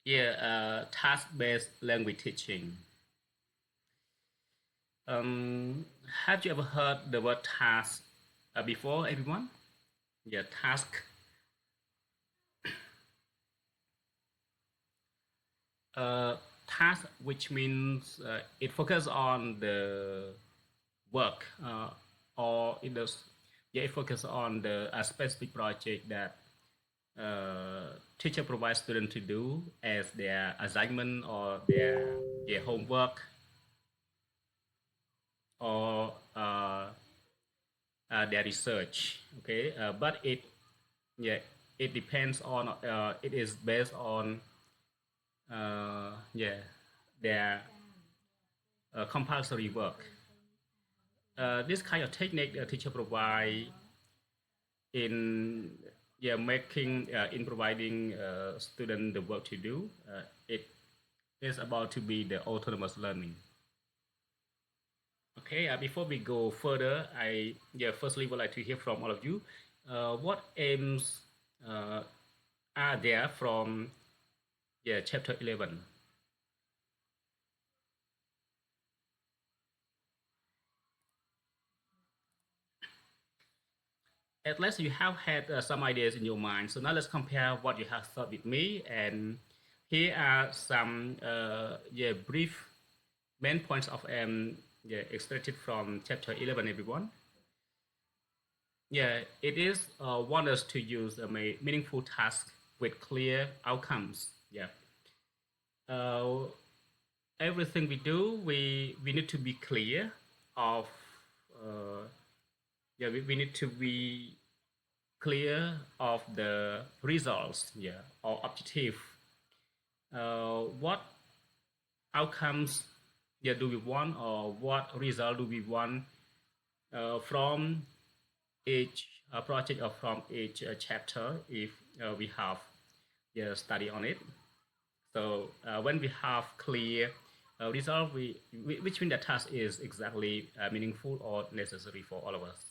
Task-based language teaching. Um, have you ever heard the word task before, everyone? Yeah, task. Uh, Task, which means it focuses on the work, or it does. Yeah, it focuses on the a specific project that teacher provides students to do as their assignment or their homework or their research. Okay, but yeah it depends on it is based on yeah their compulsory work. This kind of technique teacher provide in making in providing student the work to do. It is about to be the autonomous learning. Okay, before we go further, I firstly would like to hear from all of you. What aims uh, are there from chapter 11? At least you have had some ideas in your mind. So now let's compare what you have thought with me. And here are some brief main points of extracted from chapter 11, everyone. Yeah, it is want us to use a meaningful task with clear outcomes. Yeah. Uh, Everything we do, we need to be clear of uh, we need to be clear of the results, or objective. What outcomes, do we want, or what result do we want from each project or from each chapter if we have study on it. So when we have clear result, which means the task is exactly meaningful or necessary for all of us.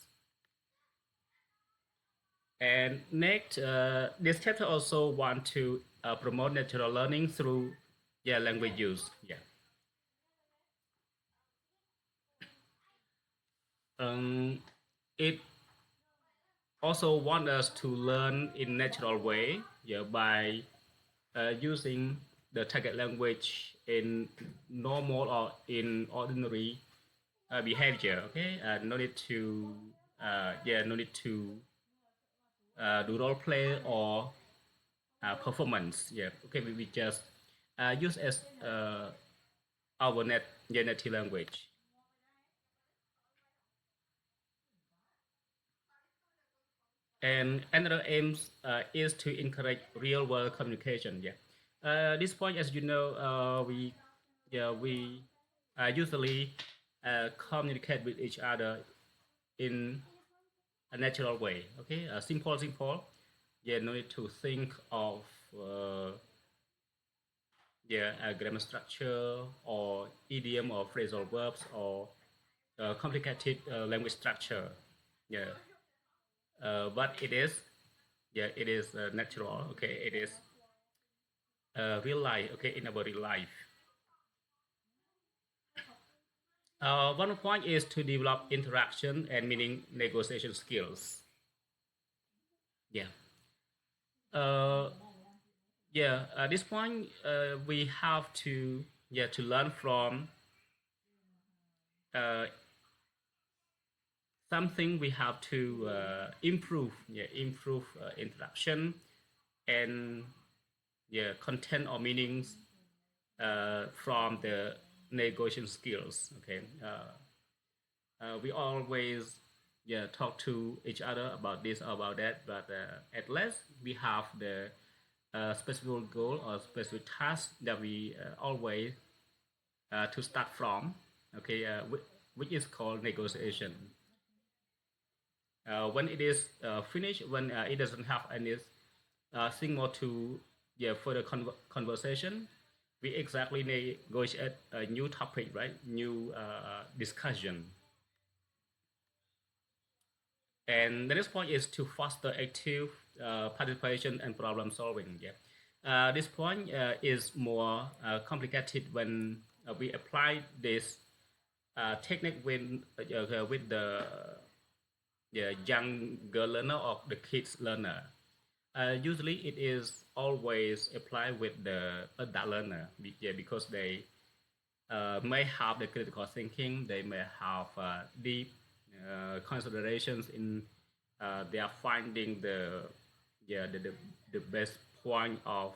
And next, this chapter also want to promote natural learning through language use. Um, it also want us to learn in natural way, by using the target language in normal or in ordinary behavior. Okay, no need to no need to do role play or performance. Yeah, okay, we just use as our native language. And another aims is to encourage real world communication. This point, as you know, we usually communicate with each other in a natural way. Okay, simple. Yeah, no need to think of a grammar structure or idiom or phrasal verbs or complicated language structure. Yeah, but it is natural. Okay, it is real life. Okay, in our real life. One point is to develop interaction and meaning negotiation skills. Yeah. Uh, At this point, we have to to learn from uh, something we have to improve. Improve interaction and content or meanings from the negotiation skills. Okay. We always talk to each other about this or about that, but at least we have the specific goal or specific task that we always to start from. Okay, which is called negotiation. When it is finished, when it doesn't have any thing more to further conversation, we exactly negotiate a new topic, right? New discussion. And the next point is to foster active participation and problem solving. This point is more complicated when we apply this technique with the younger learner or the kids learner. Usually, it is always applied with the adult learner, yeah, because they may have the critical thinking, they may have deep considerations in their finding the best point of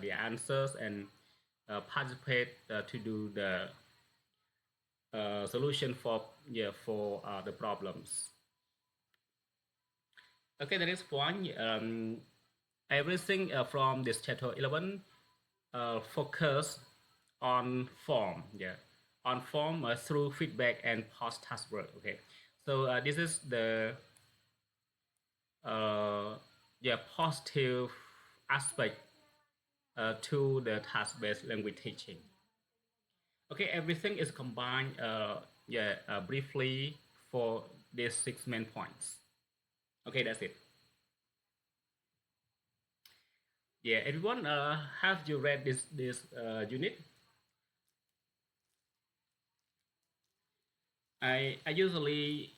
the answers and participate to do the solution for the problems. Okay, the next point. Everything from this chapter 11 focus on form, yeah, on form through feedback and post task work. Okay, so this is the uh, yeah positive aspect to the task-based language teaching. Okay, everything is combined. Briefly for these six main points. Okay, that's it. Yeah, everyone, have you read this unit? I usually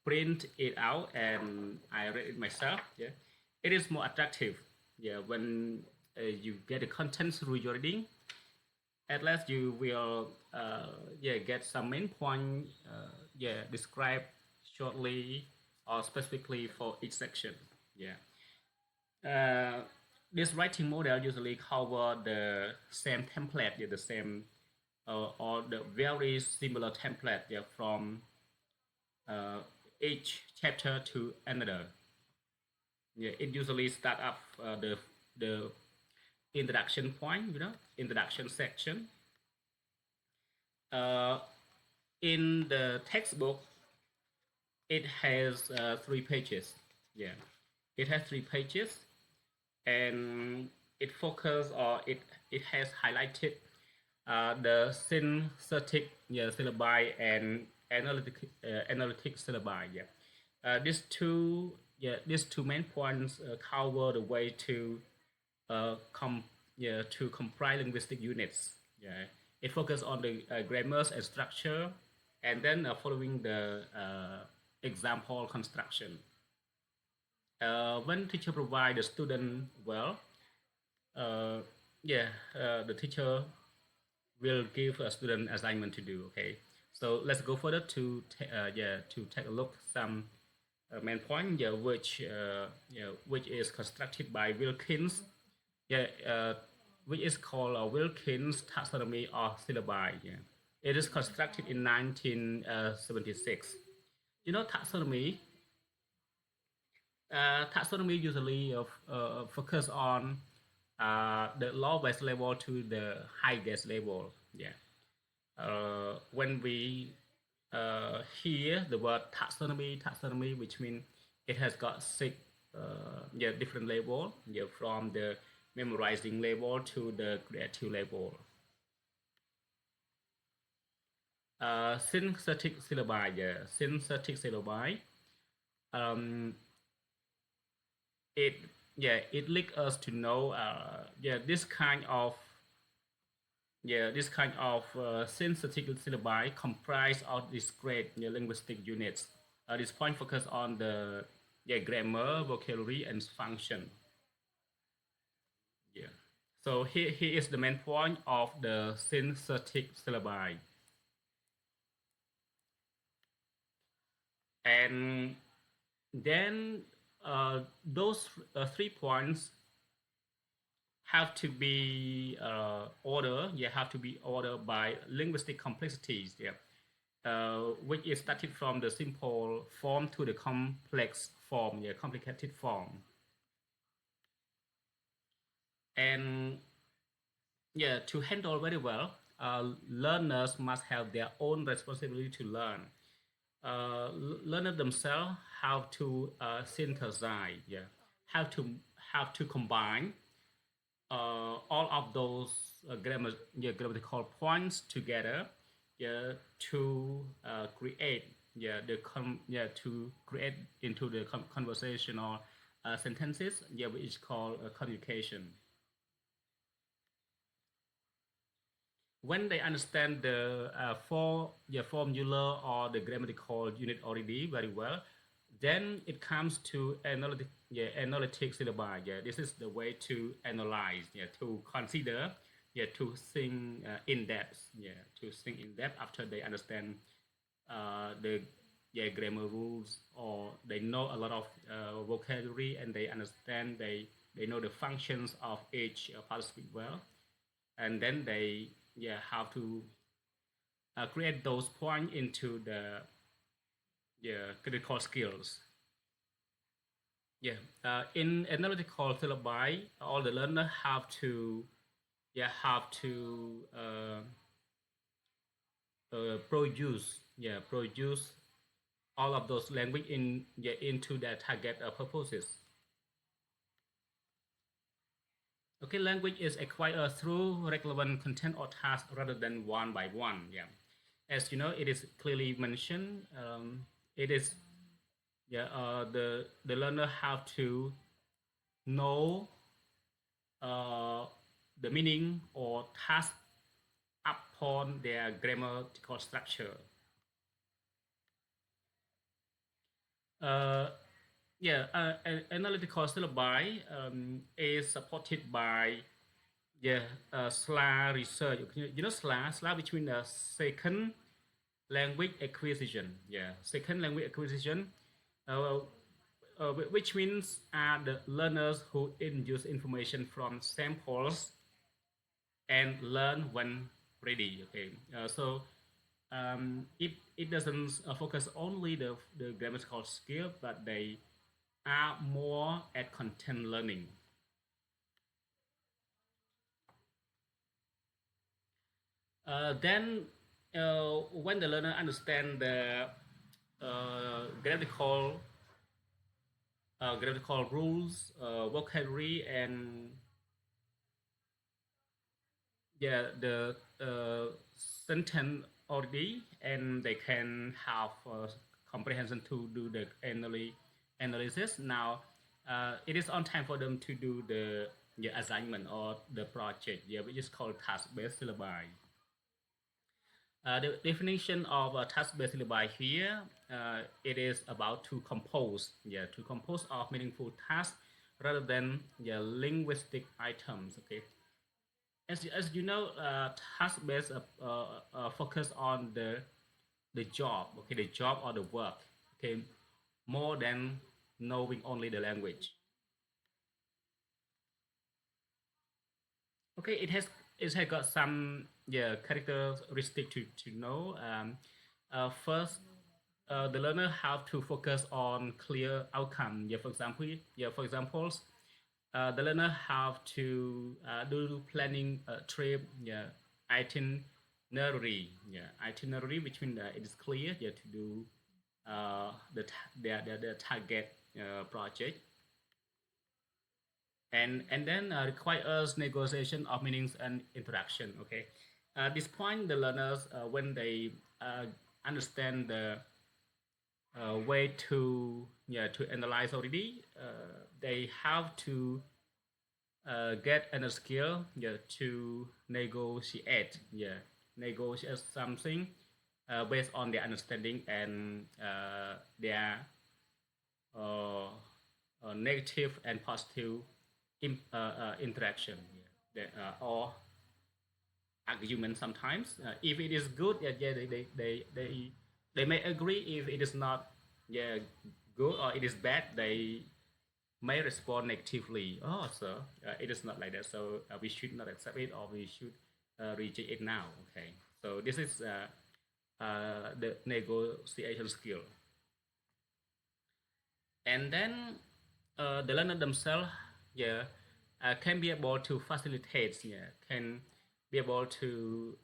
print it out and I read it myself. Yeah, it is more attractive. Yeah, when you get the content through your reading, at least you will get some main point described shortly or specifically for each section. Yeah. Uh, this writing model usually cover the same template, yeah, the same or the very similar template, yeah, from uh, each chapter to another. Yeah, it usually start up the introduction point, introduction section. Uh, in the textbook, it has 3 pages. Yeah, it has 3 pages, and it focus or it has highlighted the synthetic, yeah, syllabi and analytic syllabi. Yeah, these two main points cover the way to to comprise linguistic units. Yeah, it focuses on the grammars and structure, and then following the example construction. When teacher provide the student well, uh, yeah, the teacher will give a student assignment to do. Okay, so let's go further to take a look some main point, yeah, which is constructed by Wilkins, yeah, which is called Wilkins taxonomy or syllabi. Yeah, it is constructed in 1976. Taxonomy. Taxonomy usually focus on the low-base level to the high-base level. Yeah. When we hear the word taxonomy, which means it has got six different level, yeah, from the memorizing level to the creative level. Synthetic syllabi, yeah, synthetic syllabi. Um, it it leads us to know this kind of synthetic syllabi comprise of discrete linguistic units. This point focus on the grammar, vocabulary, and function. Yeah. So here is the main point of the synthetic syllabi, and then those 3 points have to be ordered. Yeah, have to be ordered by linguistic complexities. Yeah, which is started from the simple form to the complex form. Yeah, complicated form. And yeah, to handle very well, learners must have their own responsibility to learn. Learners themselves have to synthesize. Yeah, have to combine all of those grammatical points together, yeah, to create, to create into the conversational sentences, yeah, which is called communication. When they understand the formula or the grammatical unit already very well, then it comes to analytic syllabi. Yeah, this is the way to analyze, yeah, to consider, yeah, to think in depth, yeah, to think in depth after they understand the yeah, grammar rules, or they know a lot of vocabulary, and they understand, they know the functions of each participle well, and then they, yeah, have to create those points into the, yeah, critical skills. Yeah, in analytical syllabi, all the learner have to, yeah, have to produce all of those language in, yeah, into their target purposes. Okay, language is acquired through relevant content or task rather than one by one. Yeah, as you know, it is clearly mentioned. It is, yeah, the learner have to know uh, the meaning or task upon their grammatical structure. Uh, yeah, analytical syllabi is supported by, yeah, SLA research. You know SLA between the second language acquisition. Yeah, second language acquisition, uh, which means are the learners who induce information from samples and learn when ready. Okay, so it doesn't focus only the grammatical skill, but they are more at content learning. Then, when the learner understand the grammatical rules, vocabulary, and, yeah, the sentence already, and they can have comprehension to do the analysis. Now, it is on time for them to do the, yeah, assignment or the project, yeah, which is called task-based syllabi. The definition of a task-based syllabi here, it is about to compose, yeah, to compose of meaningful tasks rather than, yeah, linguistic items. Okay, as you know, task-based focus on the job, okay, the job or the work, okay, more than knowing only the language. Okay, it has got some, yeah, characteristic to know. First, the learner have to focus on clear outcome. Yeah, for example, the learner have to do planning a trip. Yeah, itinerary. Yeah, itinerary, which means it is clear. Yeah, to do their target project, and then requires negotiation of meanings and interaction. Okay, at this point, the learners, when they understand the way to, yeah, to analyze already, they have to get another skill, yeah, to negotiate, yeah, negotiate something based on their understanding and their uh, negative and positive interaction, yeah, or argument sometimes. If it is good, yeah, yeah, they may agree. If it is not, yeah, good, or it is bad, they may respond negatively. Oh, so it is not like that. So we should not accept it, or we should reject it now. Okay. So this is the negotiation skill. And then the learner themselves, yeah, can be able to facilitate, yeah, can be able to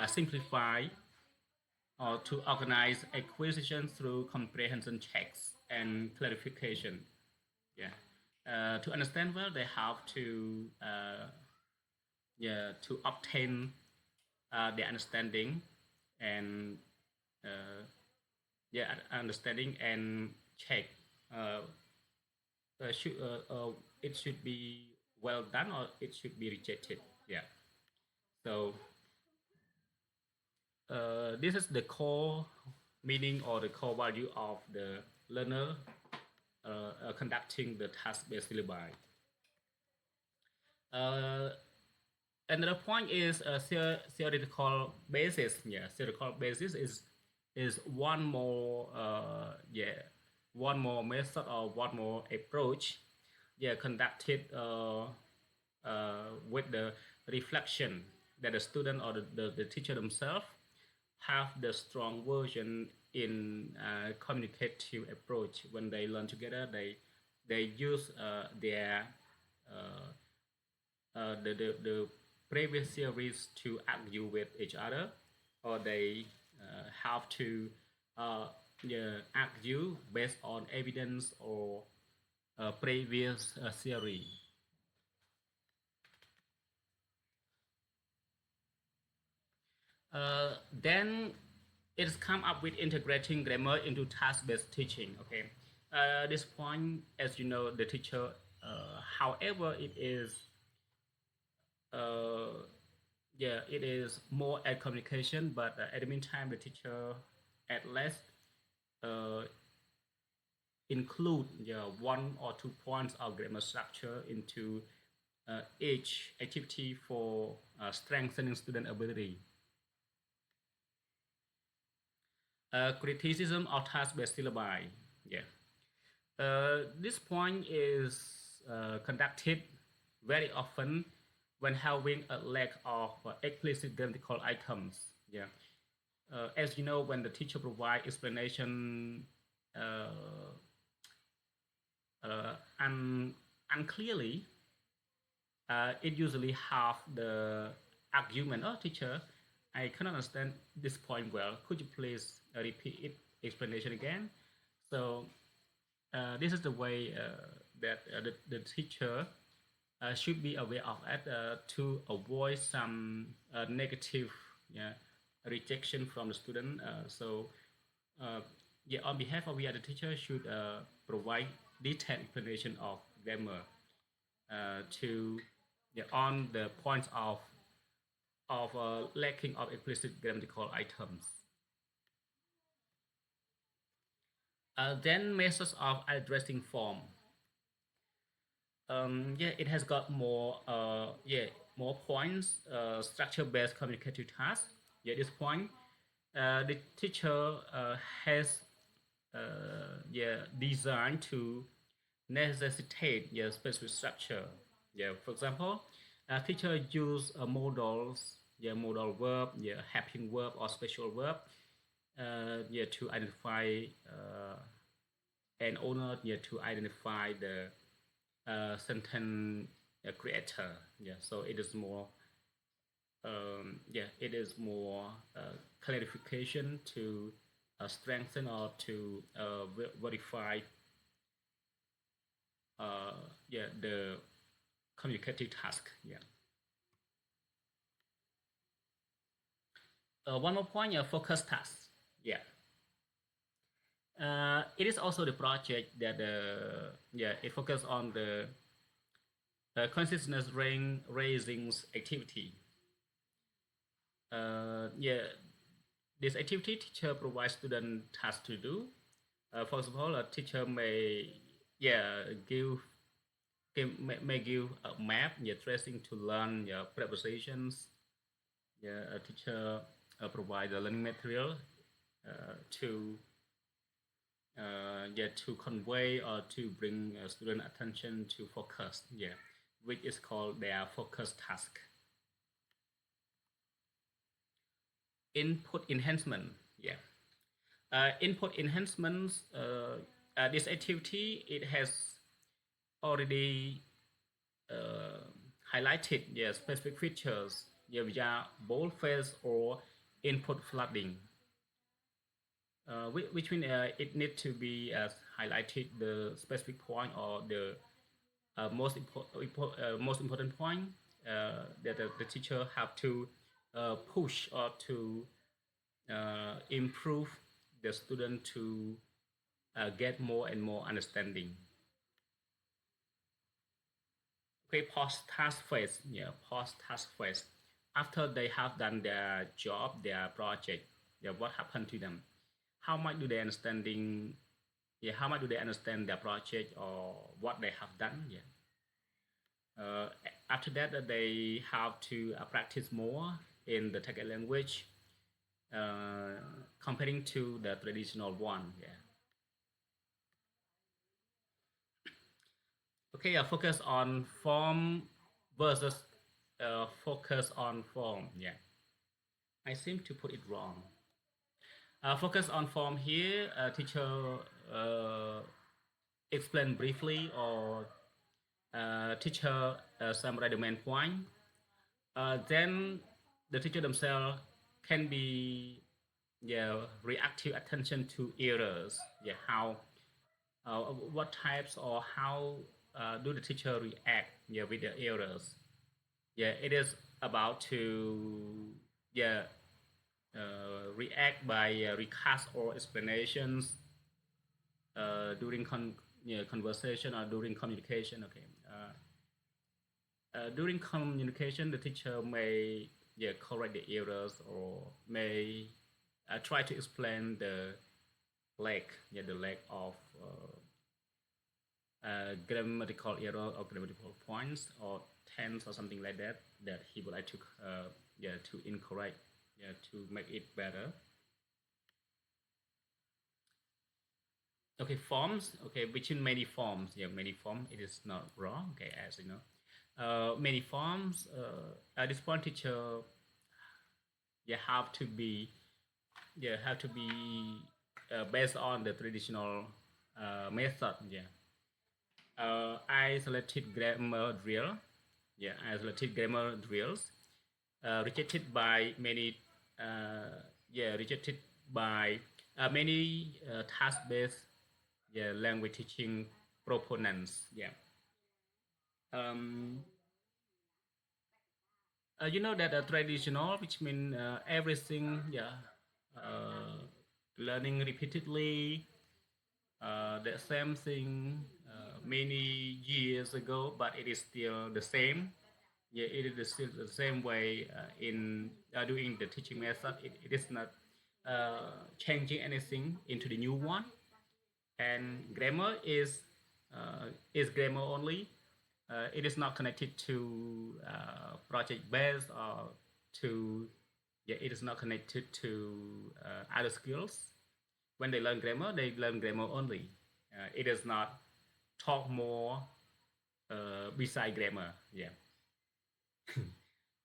simplify or to organize acquisition through comprehension checks and clarification. Yeah, to understand well, they have to, yeah, to obtain the understanding and, yeah, understanding and check. Uh, should it should be well done or it should be rejected. Yeah. So this is the core meaning or the core value of the learner conducting the task-based syllabi. Uh, Another point is a theoretical basis. Yeah, theoretical basis is one more one more method or one more approach. Yeah, conducted with the reflection that the student or the teacher themselves have the strong version in communicative approach. When they learn together, they use their uh, the previous series to argue with each other, or they have to yeah, argue based on evidence or previous theory. Then it's come up with integrating grammar into task-based teaching. Okay, this point, as you know, the teacher, however, it is uh, yeah, it is more at communication, but at the meantime, the teacher at least uh, include yeah, one or two points of grammar structure into each activity for strengthening student ability. Criticism of task-based syllabi. Yeah. This point is conducted very often when having a lack of explicit grammatical items. Yeah. As you know, when the teacher provide explanation uh, unclearly, it usually have the argument. Oh, teacher, I cannot understand this point well. Could you please repeat it explanation again? So this is the way that the teacher should be aware of it to avoid some negative yeah, rejection from the student. Uh, yeah, on behalf of we the teacher should provide detailed explanation of grammar to yeah, on the points of lacking of explicit grammatical items. Then methods of addressing form. Yeah, it has got more more points. Structure-based communicative tasks. Yeah, this point, the teacher has yeah designed to necessitate yeah specific structure. Yeah, for example, teacher use modals, yeah modal verb, yeah helping verb or special verb, yeah to identify an owner, yeah to identify the sentence creator. Yeah, so it is more yeah it is more clarification to strengthen or to verify uh, yeah the communicative task. Yeah. One more point, focus task. Yeah. It is also the project that yeah it focuses on the consciousness raising activity. Yeah, this activity teacher provides student tasks to do. For example, a teacher may yeah may give a map yeah tracing to learn yeah prepositions. Yeah, a teacher provide the learning material to yeah to convey or to bring student attention to focus. Yeah, which is called their focus task. Input enhancement. Yeah. Input enhancements. This activity it has already uh, highlighted yeah, specific features yeah, via boldface or input flooding, which means it needs to be highlighted the specific point or the most important point that the teacher have to push or to improve the student to get more and more understanding. Okay, post task phase. Yeah, post task phase. After they have done their job, their project, yeah, what happened to them? How much do they understanding? Yeah, how much do they understand their project or what they have done? Yeah. Uh, After that, they have to practice more in the target language, uh, comparing to the traditional one. Yeah. Okay. Focus on form versus focus on form. Yeah. I seem to put it wrong. Focus on form here. Teacher uh, explain briefly or teacher summarize the main point. Then the teacher themselves can be, yeah, reactive attention to errors. Yeah, how what types or how do the teacher react, yeah, with the errors. Yeah, it is about to, yeah, react by recast or explanations during yeah, conversation or during communication. Okay. During communication, the teacher may, yeah, correct the errors or may try to explain the lack, yeah, the lack of grammatical error or grammatical points or tense or something like that that he would like to, yeah, to incorrect, yeah, to make it better. Okay, forms. Okay, between many forms. Yeah, many forms. It is not wrong. Okay, as you know, many forms. At this point, teacher, yeah, have to be, yeah, have to be based on the traditional method. Yeah, isolated grammar drill. Yeah, isolated grammar drills rejected by many. Yeah, rejected by many task-based, yeah, language teaching proponents. Yeah. Um, you know that traditional, which means everything, yeah, uh, learning repeatedly, the same thing many years ago, but it is still the same. Yeah, it is still the same way in doing the teaching method. It is not changing anything into the new one. And grammar is grammar only. It is not connected to project based or to, yeah, it is not connected to other skills. When they learn grammar, they learn grammar only. It does not talk more beside grammar. Yeah.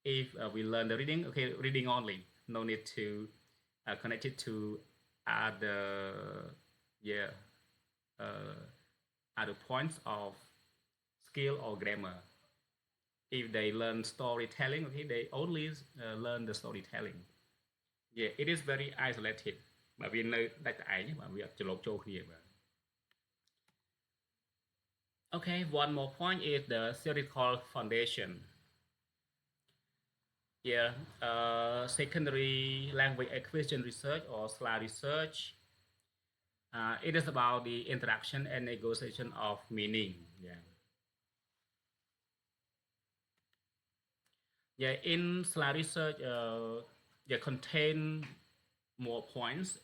If we learn the reading, okay, reading only. No need to connect it to other, yeah, uh, other points of skill or grammar. If they learn storytelling, okay, they only learn the storytelling. Yeah, it is very isolated. Bởi vì nơi đại tại nhé, bởi vì cho lột châu kia. Okay, one more point is the theoretical foundation. Yeah, secondary language acquisition research or SLA research. It is about the interaction and negotiation of meaning. Yeah, yeah. In SLA research, they contain more points.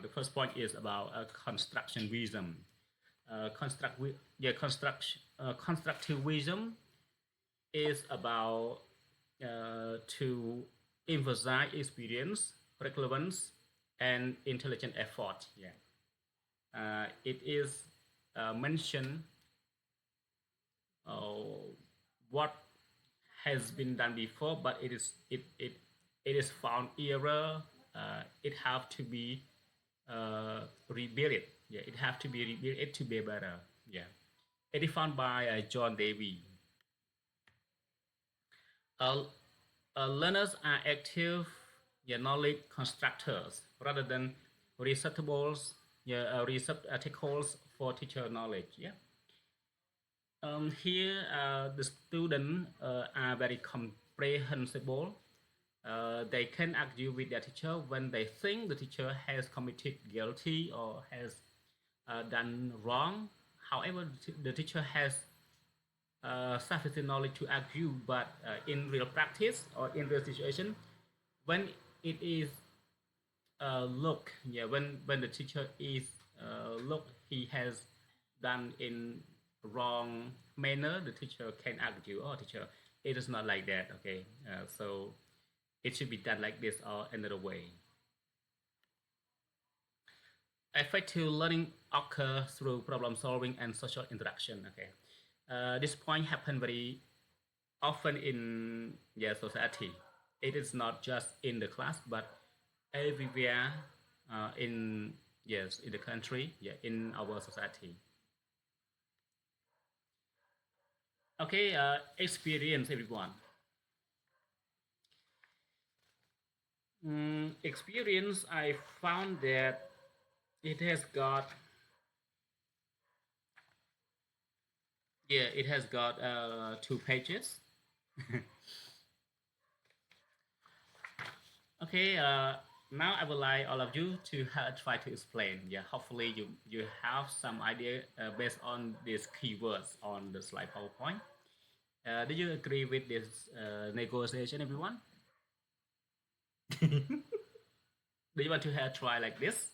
The first point is about constructivism. Yeah, constructivism is about to emphasize experience, relevance, and intelligent effort. Yeah, it is mentioned uh, what has been done before, but it is found error. It have to be rebuilt. It, yeah, it have to be rebuilt it to be better. Yeah, it is found by John Davy. Uh, Learners are active, yeah, knowledge constructors rather than receptacles, yeah, receptacles for teacher knowledge. Yeah. Here, the students are very comprehensible. They can argue with their teacher when they think the teacher has committed guilty or has done wrong. However, the teacher has sufficient knowledge to argue, but in real practice or in real situation, when it is look, yeah, when the teacher is look, he has done in wrong manner, the teacher can argue, oh teacher, it is not like that, okay, so it should be done like this or another way. Effective learning occurs through problem solving and social interaction. Okay, this point happen very often in, yeah, society. It is not just in the class, but everywhere in, yes, in the country, yeah, in our society. Okay, experience, everyone. Experience. I found that it has got, yeah, it has got 2 pages. Okay, now I would like all of you to try to explain. Yeah, hopefully you have some idea based on these keywords on the slide PowerPoint. Do you agree with this negotiation, everyone? Do you want to have try like this?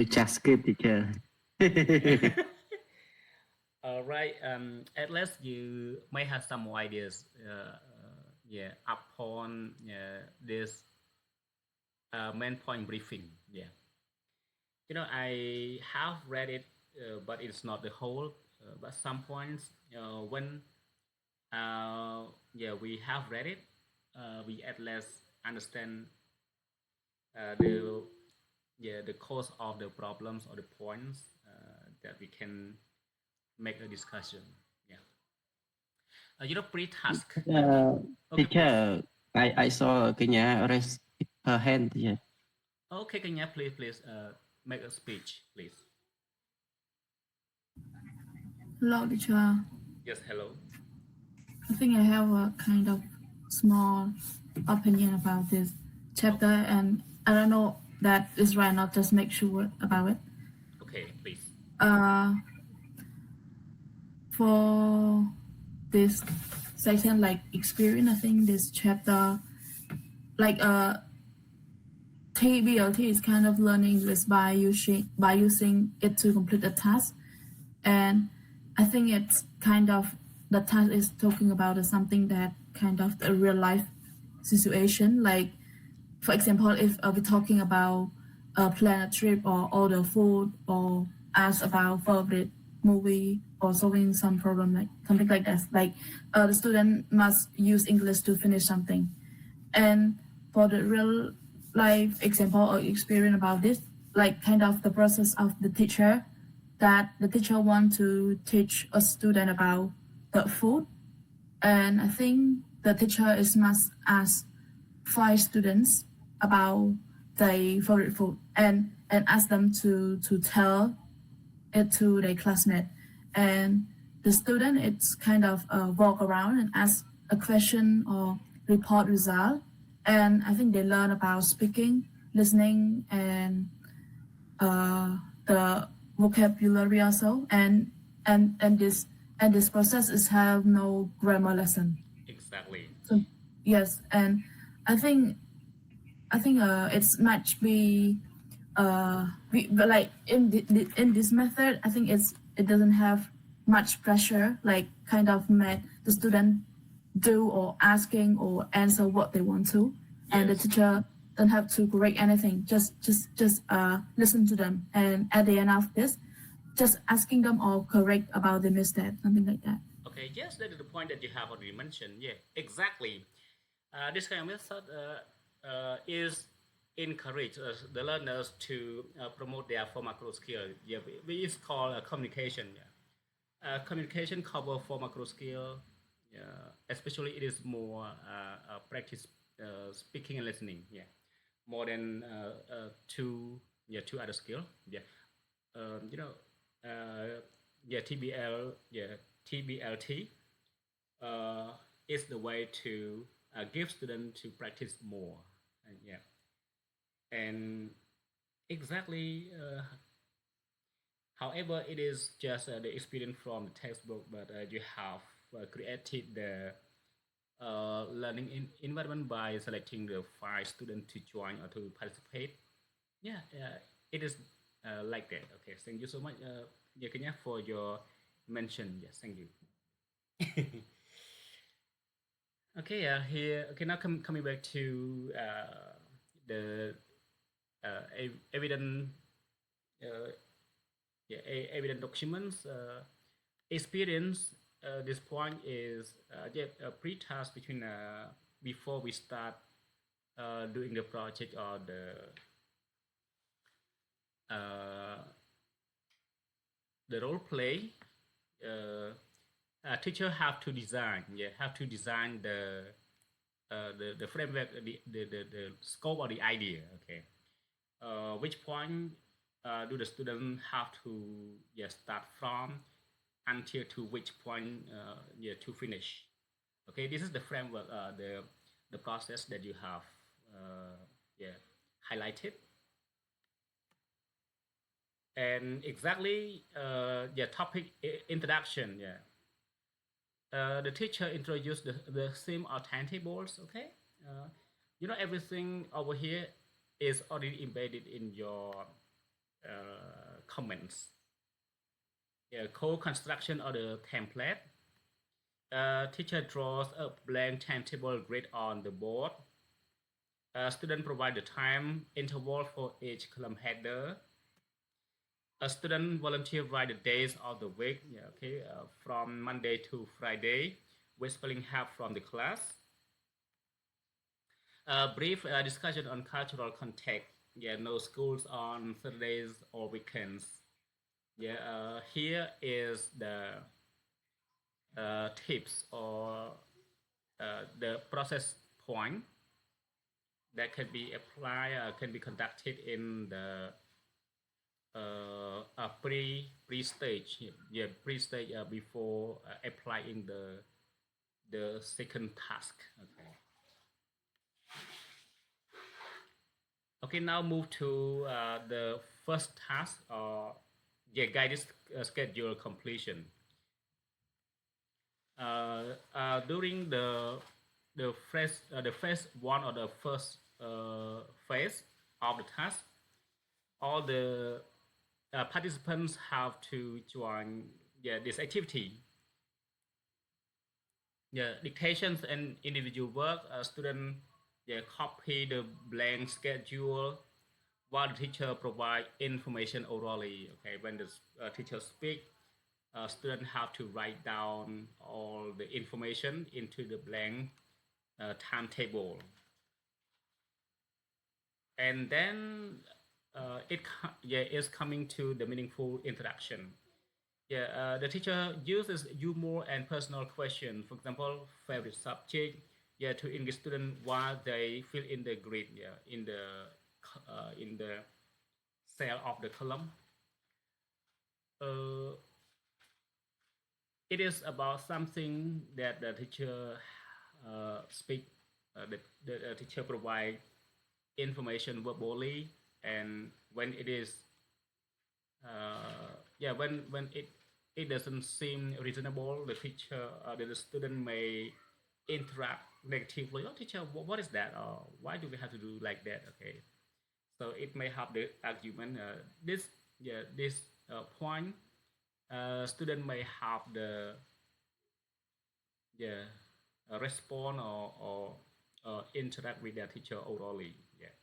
Just skip teacher. All right. At least you may have some ideas. Yeah, upon this main point briefing. Yeah. I have read it, but it's not the whole. But some points, when yeah, we have read it, we at least understand the, yeah, the cause of the problems or the points that we can make a discussion. Yeah. Pre-task. uh, Okay, please. Teacher, I saw Kenya raise her hand. Yeah. Okay, Kenya, please make a speech, please. Hello, teacher. Yes, hello. I think I have a kind of small opinion about this chapter, Okay, and I don't know that is right. Not just make sure about it. okay, please. Uh, for this section, like experience, I think this chapter, like TBLT is kind of learning English by using it to complete a task, and I think it's kind of the task is talking about is something that kind of a real life situation. Like for example, if we're talking about a plan a trip or order food or ask about favorite movie or solving some problem like something like that. Like the student must use English to finish something. And for the real life example or experience about this, like kind of the process of the teacher that the teacher want to teach a student about the food, and I think the teacher is must ask 5 students about their favorite food and ask them to tell it to their classmate, and the student it's kind of walk around and ask a question or report result, and I think they learn about speaking, listening, and the vocabulary also, and this process is have no grammar lesson. Exactly. So yes, and I think it's much be but like in this method, I think it doesn't have much pressure, like kind of make the student do or asking or answer what they want to, and the Yes. teacher don't have to correct anything. Just listen to them, and at the end of this, just asking them or correct about the mistake, something like that. Okay. Yes, that is the point that you have already mentioned. Yeah, exactly. This kind of method is encourage the learners to promote their formal skill. Yeah, we is called communication. Yeah. Communication cover formal skill. Yeah, especially it is more practice speaking and listening. Yeah, more than two, yeah, two other skill. Yeah, um, you know yeah, TBLT uh, is the way to give students to practice more. Yeah, and exactly. However, it is just the experience from the textbook, but you have created the learning environment by selecting the five students to join or to participate. Yeah, it is like that. Okay, thank you so much, Kenya, for your mention. Yes, thank you. Okay, here. Okay, now coming back to the evident, uh, yeah, evident documents. Experience. This point is yeah, a pre-task between before we start doing the project or uh, the role play. Uh, teacher have to design. Yeah, have to design the framework, the scope of the idea. Okay, which point do the student have to yeah, start from until to which point yeah, to finish. Okay, this is the framework, the process that you have yeah, highlighted. And exactly yeah, topic introduction. Yeah, the teacher introduced the theme of timetables. Okay, uh, you know everything over here is already embedded in your comments. Yeah, co-construction of the template. Teacher draws a blank timetable grid on the board. Student provide the time interval for each column header. A student volunteer write the days of the week, yeah, okay, from Monday to Friday, with spelling help from the class. A brief discussion on cultural context. Yeah, no schools on Saturdays or weekends. Yeah, here is the tips or the process point that can be applied, can be conducted in the a pre stage, yeah, pre stage before applying the second task. Okay. Okay, now move to the first task or yeah, guided schedule completion. During the phase one or the first phase of the task, all the participants have to join yeah, this activity. Yeah, dictations and individual work. Student yeah, copy the blank schedule while the teacher provide information orally. Okay, when the teacher speak, student have to write down all the information into the blank timetable, and then yeah, is coming to the meaningful interaction. Yeah, the teacher uses humor and personal question. For example, favorite subject. Yeah, to engage student while they fill in the grid. Yeah, in the cell of the column. Uh, it is about something that the teacher speak. The teacher provide information verbally, and when it is yeah, when it doesn't seem reasonable, the teacher the student may interact negatively. Oh, teacher, what is that? Or why do we have to do like that? Okay, so it may have the argument. This yeah, this point, student may have the yeah respond or interact with their teacher orally. Yeah,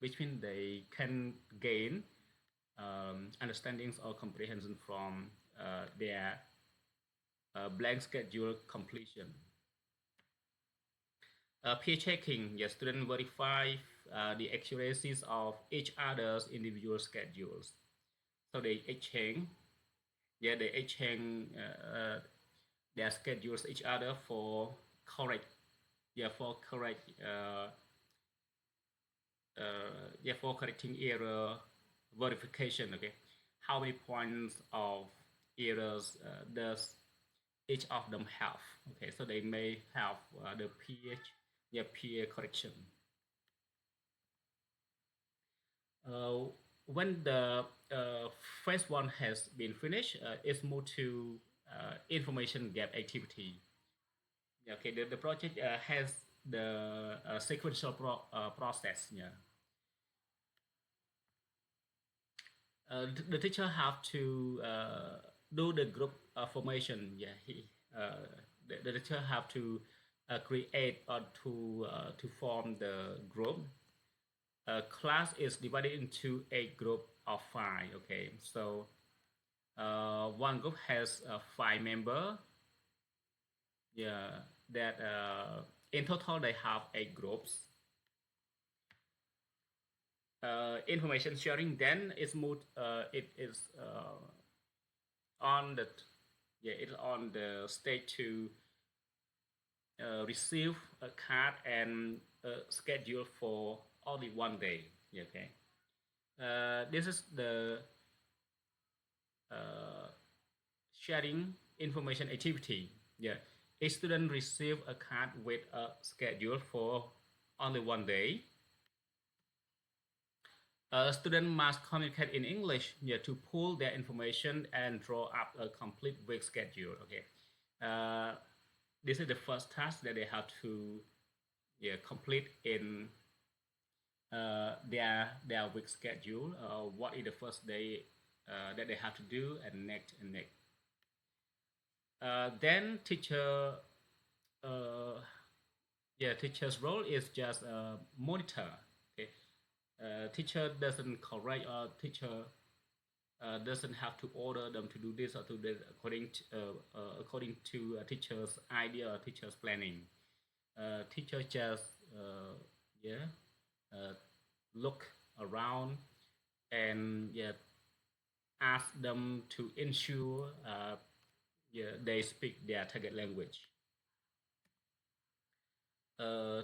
which means they can gain understandings or comprehension from their blank schedule completion. Peer checking, yes, students verify the accuracies of each other's individual schedules. So they exchange, yeah, they exchange their schedules each other for correct, yeah, for correct, yeah, for correcting error verification. Okay, how many points of errors does each of them have? Okay, so they may have the peer correction. when the phase one has been finished, it's moved to information gap activity. Okay, the project has the sequential process. Yeah, the teacher have to do the group formation. Yeah, the teacher have to create or to form the group. Class is divided into a group of five. Okay, so one group has five member. Yeah, that in total they have eight groups. Information sharing then is moved. It is on the yeah it's on the stage to receive a card and schedule for only one day. Yeah, okay. This is the uh, sharing information activity. Yeah, a student receive a card with a schedule for only one day. A student must communicate in English, yeah, to pull their information and draw up a complete week schedule. Okay, uh, this is the first task that they have to yeah, complete in their week schedule. What is the first day that they have to do, and next and next. Then teacher, uh, yeah, teacher's role is just a monitor. Okay, teacher doesn't correct or teacher doesn't have to order them to do this or to do that according to a teacher's idea or teacher's planning. Teacher just yeah uh, look around and yeah ask them to ensure yeah, they speak their target language.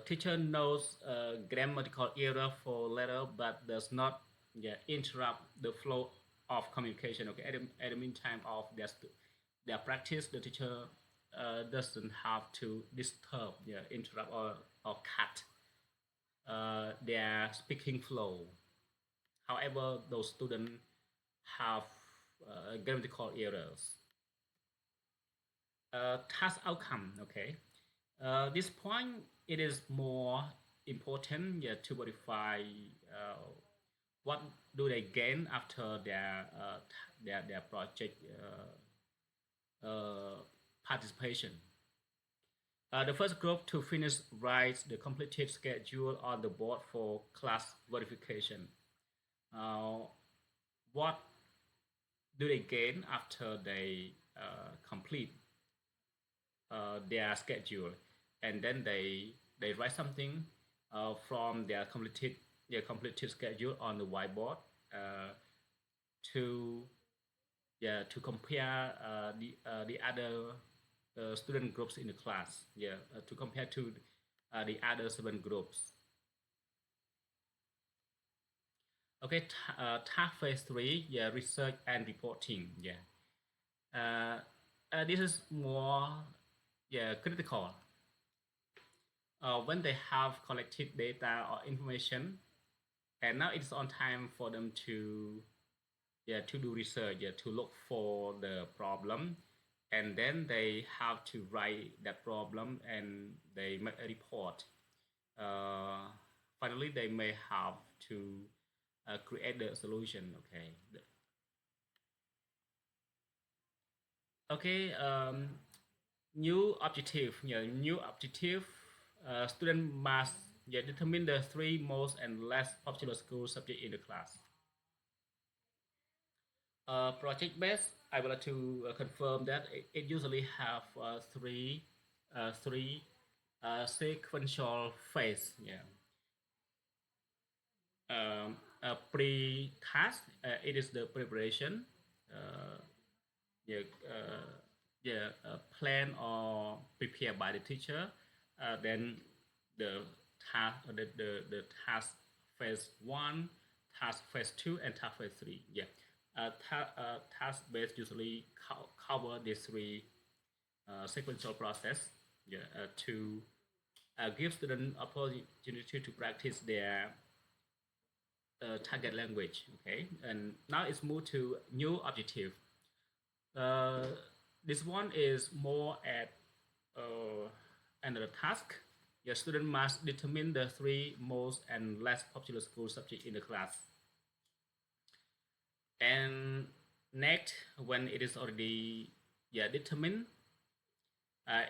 Teacher knows grammatical error for letter but does not yeah, interrupt the flow of communication. Okay, at the meantime of their practice, the teacher doesn't have to disturb, yeah, interrupt or cut their speaking flow. However, those students have grammatical errors. Task outcome. Okay, this point it is more important, yeah, to verify what do they gain after their project participation. The first group to finish writes the completed schedule on the board for class verification. Uh, what do they gain after they complete their schedule, and then they write something from their completed schedule on the whiteboard to yeah to compare the other student groups in the class, yeah, to compare to the other seven groups. Okay, task phase three, yeah, research and reporting, yeah. This is more yeah critical. When they have collected data or information, and now it's on time for them to yeah to do research, yeah, to look for the problem, and then they have to write that problem and they make a report. uh, Finally they may have to create the solution. Okay, okay. New objective, yeah, new objective. Student must yeah, determine the three most and less popular school subject in the class. Project based, I would like to confirm that it usually have three sequential phase. Yeah. Pre-task, it is the preparation. Uh, yeah, yeah, plan or prepared by the teacher. Then the the task phase one, task phase two, and task phase three. Yeah, task based usually cover these three sequential process. Yeah, to give students opportunity to practice their target language. Okay, and now it's moved to new objective. This one is more at another task. Your student must determine the three most and less popular school subjects in the class. And next, when it is already determined,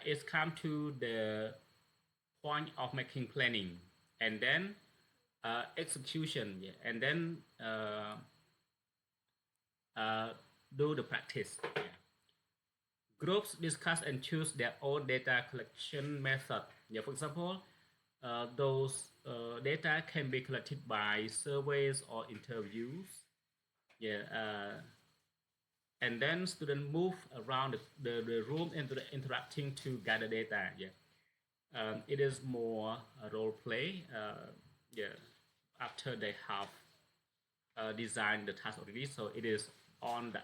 it's come to the point of making planning, and then execution, and then do the practice. Groups discuss and choose their own data collection method. For example, those data can be collected by surveys or interviews. And then students move around the room interacting to gather data. It is more a role play. After they have designed the task already, so it is on the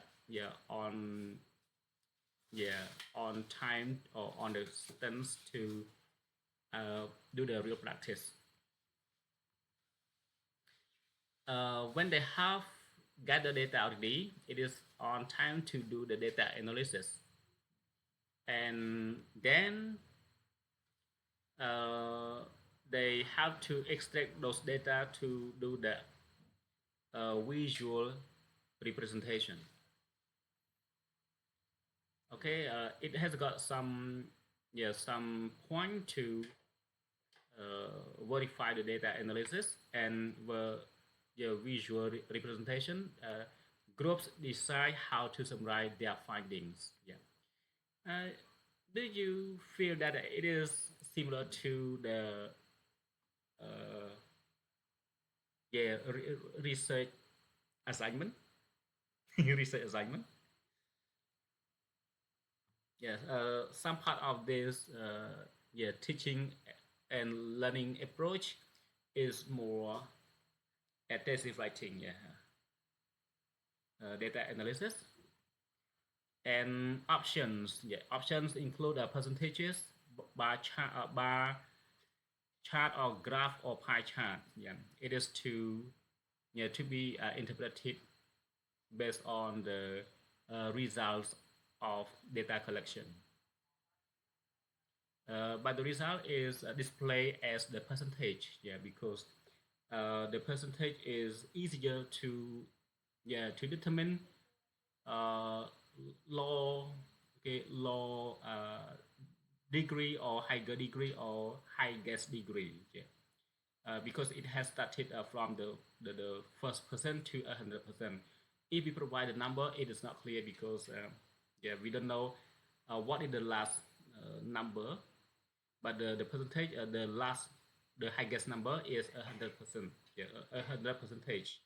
on time or on the students to do the real practice. When they have gathered data already, it is on time to do the data analysis, and then they have to extract those data to do the visual representation. Okay, it has got some point to verify the data analysis and visual representation. Groups decide how to summarize their findings. Do you feel that it is similar to the research assignment? Research assignment. Yes, some part of this teaching and learning approach is more attentive writing, data analysis, and options. Options include percentages, bar chart or graph or pie chart. It is to be interpreted based on the results of data collection. But the result is displayed as the percentage, because the percentage is easier to determine low degree or higher degree or highest degree. Because it has started from the first percent to 100%. If we provide a number, it is not clear because we don't know what is the last number, but the percentage, the highest number is 100%. 100 percentage.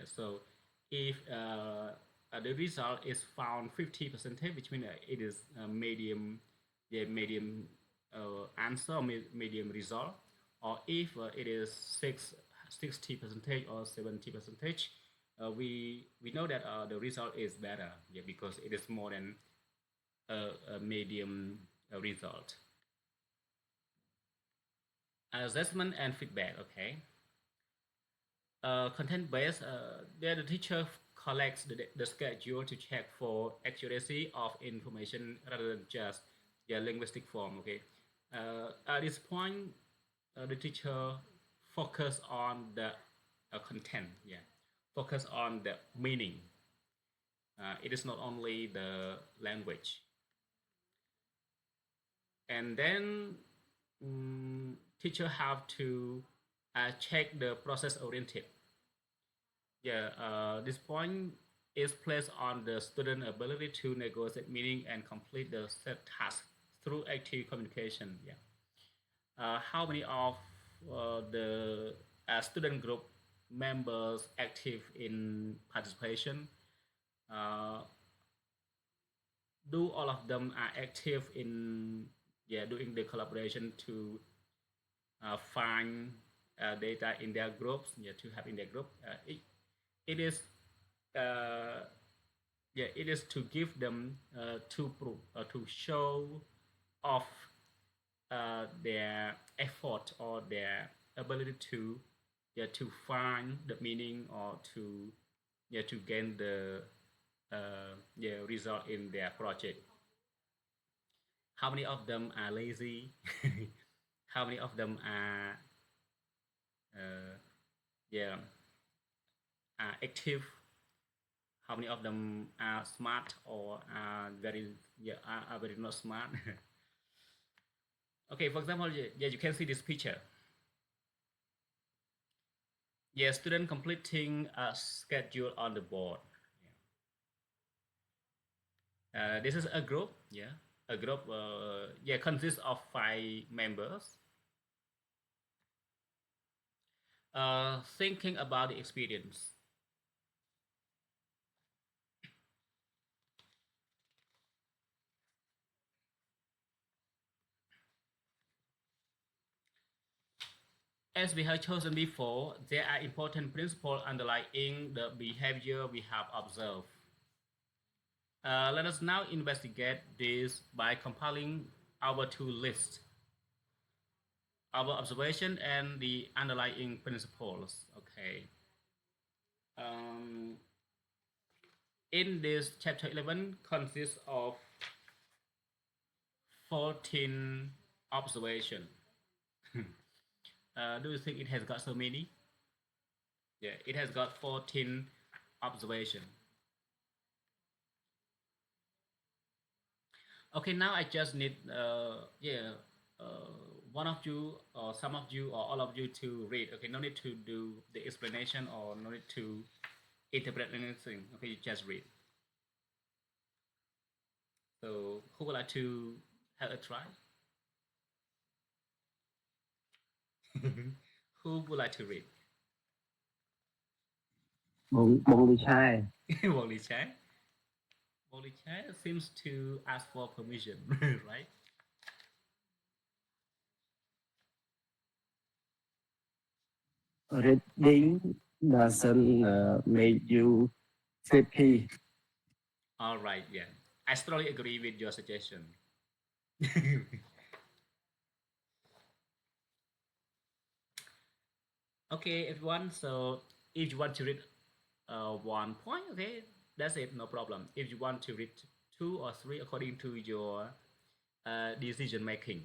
So if the result is found 50%, which means it is medium, medium answer, medium result, or if it is 60% or 70%, we know that the result is better, because it is more than a medium result. Assessment and feedback. Okay. Content based, there the teacher collects the schedule to check for accuracy of information rather than just linguistic form. Okay. At this point, the teacher focus on the content. Focus on the meaning. It is not only the language. And then teacher have to check the process oriented. This point is placed on the student ability to negotiate meaning and complete the set task through active communication. How many of the student group members active in participation? Do all of them are active in doing the collaboration to find data in their groups, to have in their group? It is it is to give them to prove to show off their effort or their ability to to find the meaning or to gain the result in their project. How many of them are lazy? How many of them are uh, yeah active? How many of them are smart or are very are very not smart? Okay, for example, yeah, you can see this picture. Yeah, student completing a schedule on the board. This is a group. Yeah, a group. Yeah, consists of 5 members. Thinking about the experience. As we have chosen before, there are important principles underlying the behavior we have observed. Let us now investigate this by compiling our two lists, our observation and the underlying principles. Okay. Um, in this chapter 11 consists of 14 observation. Do you think it has got so many? Yeah, it has got 14 observation. Okay, now I just need one of you or some of you or all of you to read. Okay, no need to do the explanation or no need to interpret anything. Okay, you just read. So who would like to have a try? Who would like to read? Bông đi chai. Wang Li Chai. Wang Li Chai seems to ask for permission, right? Reading doesn't make you sleepy. All right, yeah. I strongly agree with your suggestion. Okay, everyone. So if you want to read 1 point, okay, that's it, no problem. If you want to read 2 or 3 according to your decision making.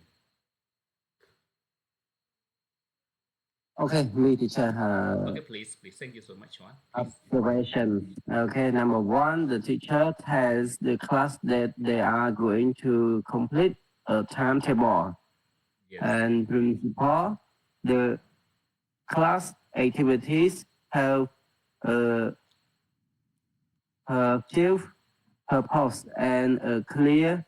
Okay, me teacher. Okay, please. Thank you so much, Juan. Observation. Okay, number one, the teacher tells the class that they are going to complete a timetable. Yes. And principal, the class activities have a, a chief purpose and a clear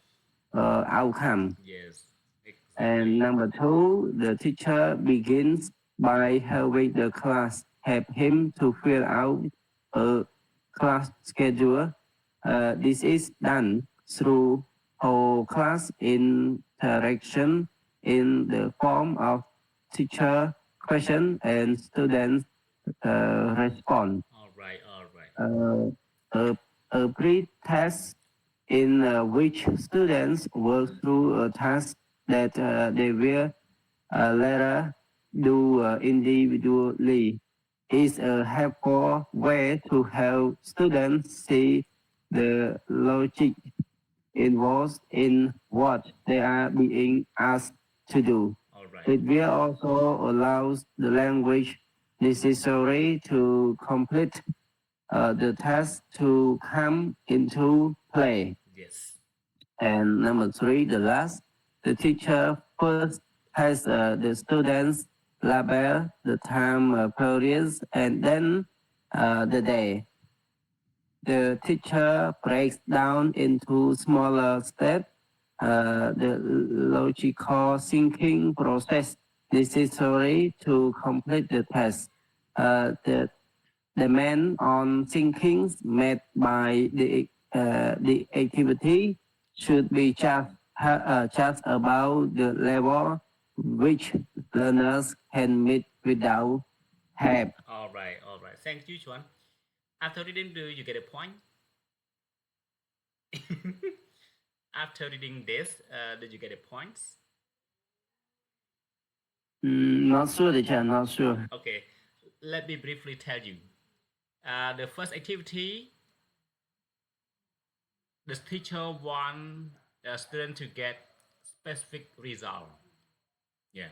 outcome. Yes. Exactly. And number two, the teacher begins by having the class help him to fill out a class schedule. This is done through whole class interaction in the form of teacher question and student response. All right. A pre-test in which students work through a task that they will later do individually is a helpful way to help students see the logic involved in what they are being asked to do. All right. It will also allow the language necessary to complete the task to come into play. Yes. And number three, the last, the teacher first has the students label the time periods and then the day. The teacher breaks down into smaller steps the logical thinking process necessary to complete the task. The demand on thinkings made by the activity should be just about the level which learners can meet without help. All right. Thank you, Juan. After reading, do you get a point? After reading this, did you get a points? Not sure, teacher, not sure. Okay, let me briefly tell you. The first activity, the teacher want the student to get specific result. Yeah.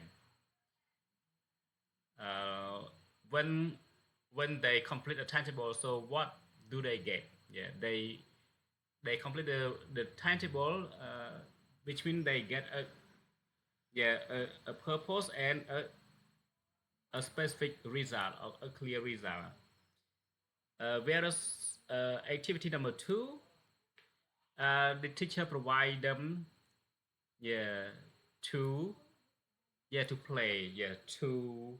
Uh, when when they complete a timetable, so what do they get? Yeah, they complete the timetable, which means they get a purpose and a specific result or a clear result. Whereas activity number two, the teacher provide them, yeah, to to play, to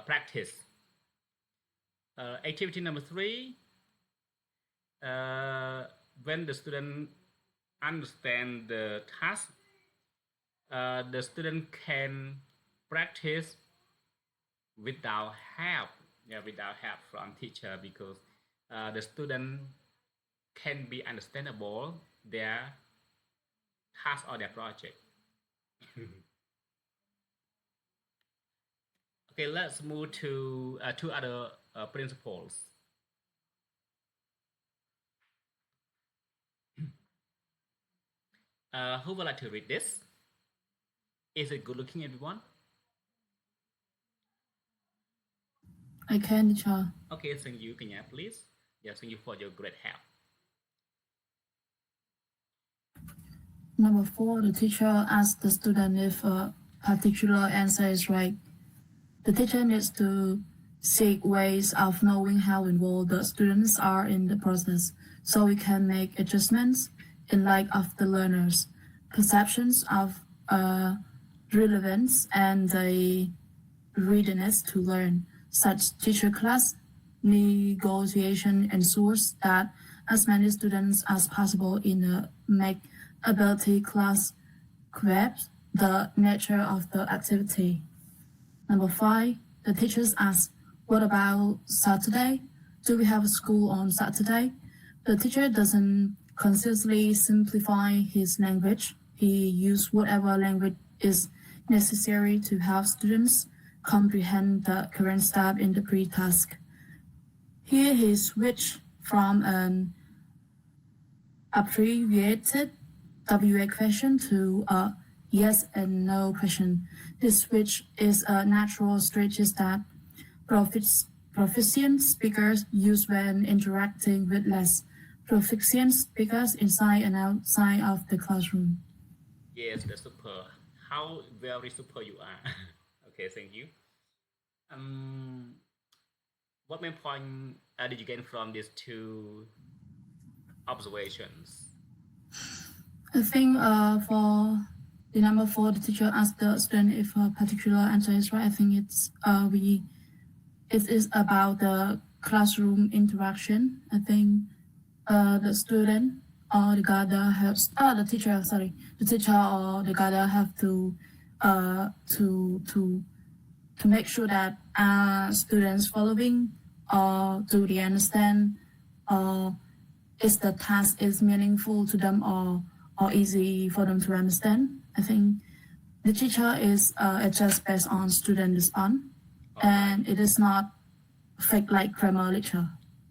practice. Activity number three, uh, when the student understand the task, the student can practice without help, without help from teacher, because the student can be understandable their task or their project. Okay, let's move to two other principles. Who would like to read this? Is it good looking, everyone? I can, teacher. Okay, thank you, Kenya, please. Yeah, thank you for your great help. Number 4, the teacher asks the student if a particular answer is right. The teacher needs to seek ways of knowing how involved the students are in the process, so we can make adjustments in light of the learners' perceptions of relevance and the readiness to learn. Such teacher-class negotiation ensures that as many students as possible in a make ability class grasp the nature of the activity. Number 5, the teachers ask, what about Saturday? Do we have school on Saturday? The teacher doesn't consciously simplify his language. He uses whatever language is necessary to help students comprehend the current step in the pre-task. Here he switched from an abbreviated WA question to a yes and no question. This switch is a natural strategy that proficient speakers use when interacting with less proficient speakers inside and outside of the classroom. Yes, that's super. How very super you are. Okay, thank you. Um, what main point did you gain from these two observations? I think for the number 4, the teacher asked the student if a particular answer is right. I think it is about the classroom interaction. I think the student or the gather has the teacher, sorry, the teacher or the gather have to uh, to to to make sure that students following or do they understand or is the task is meaningful to them or easy for them to understand. I think the teacher is just based on student response, and it is not fake like grammar lecture.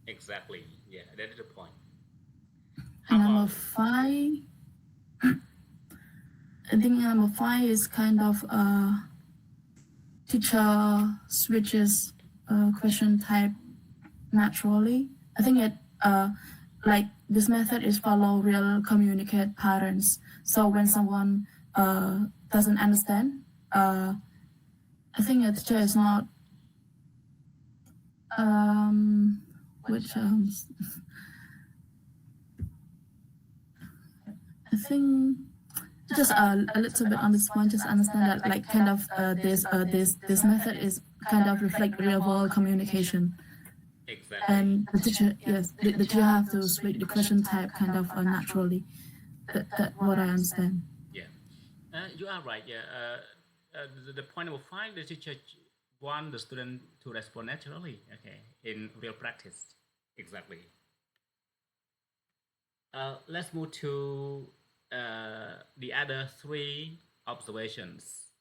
Exactly. Yeah, that is the point. And number 5, I think number 5 is kind of teacher switches question type naturally. I think it like this method is follow real communicate patterns. So when someone doesn't understand, I think a teacher is not which I think just a little bit on this point, just understand that like kind of this method is kind of reflect real world communication. Exactly. And the teacher, yes, the teacher have to switch the question type kind of naturally. That what I understand. Yeah, you are right. Yeah, the point number 5, the teacher want the student to respond naturally. Okay, in real practice. Exactly. Let's move to the other 3 observations.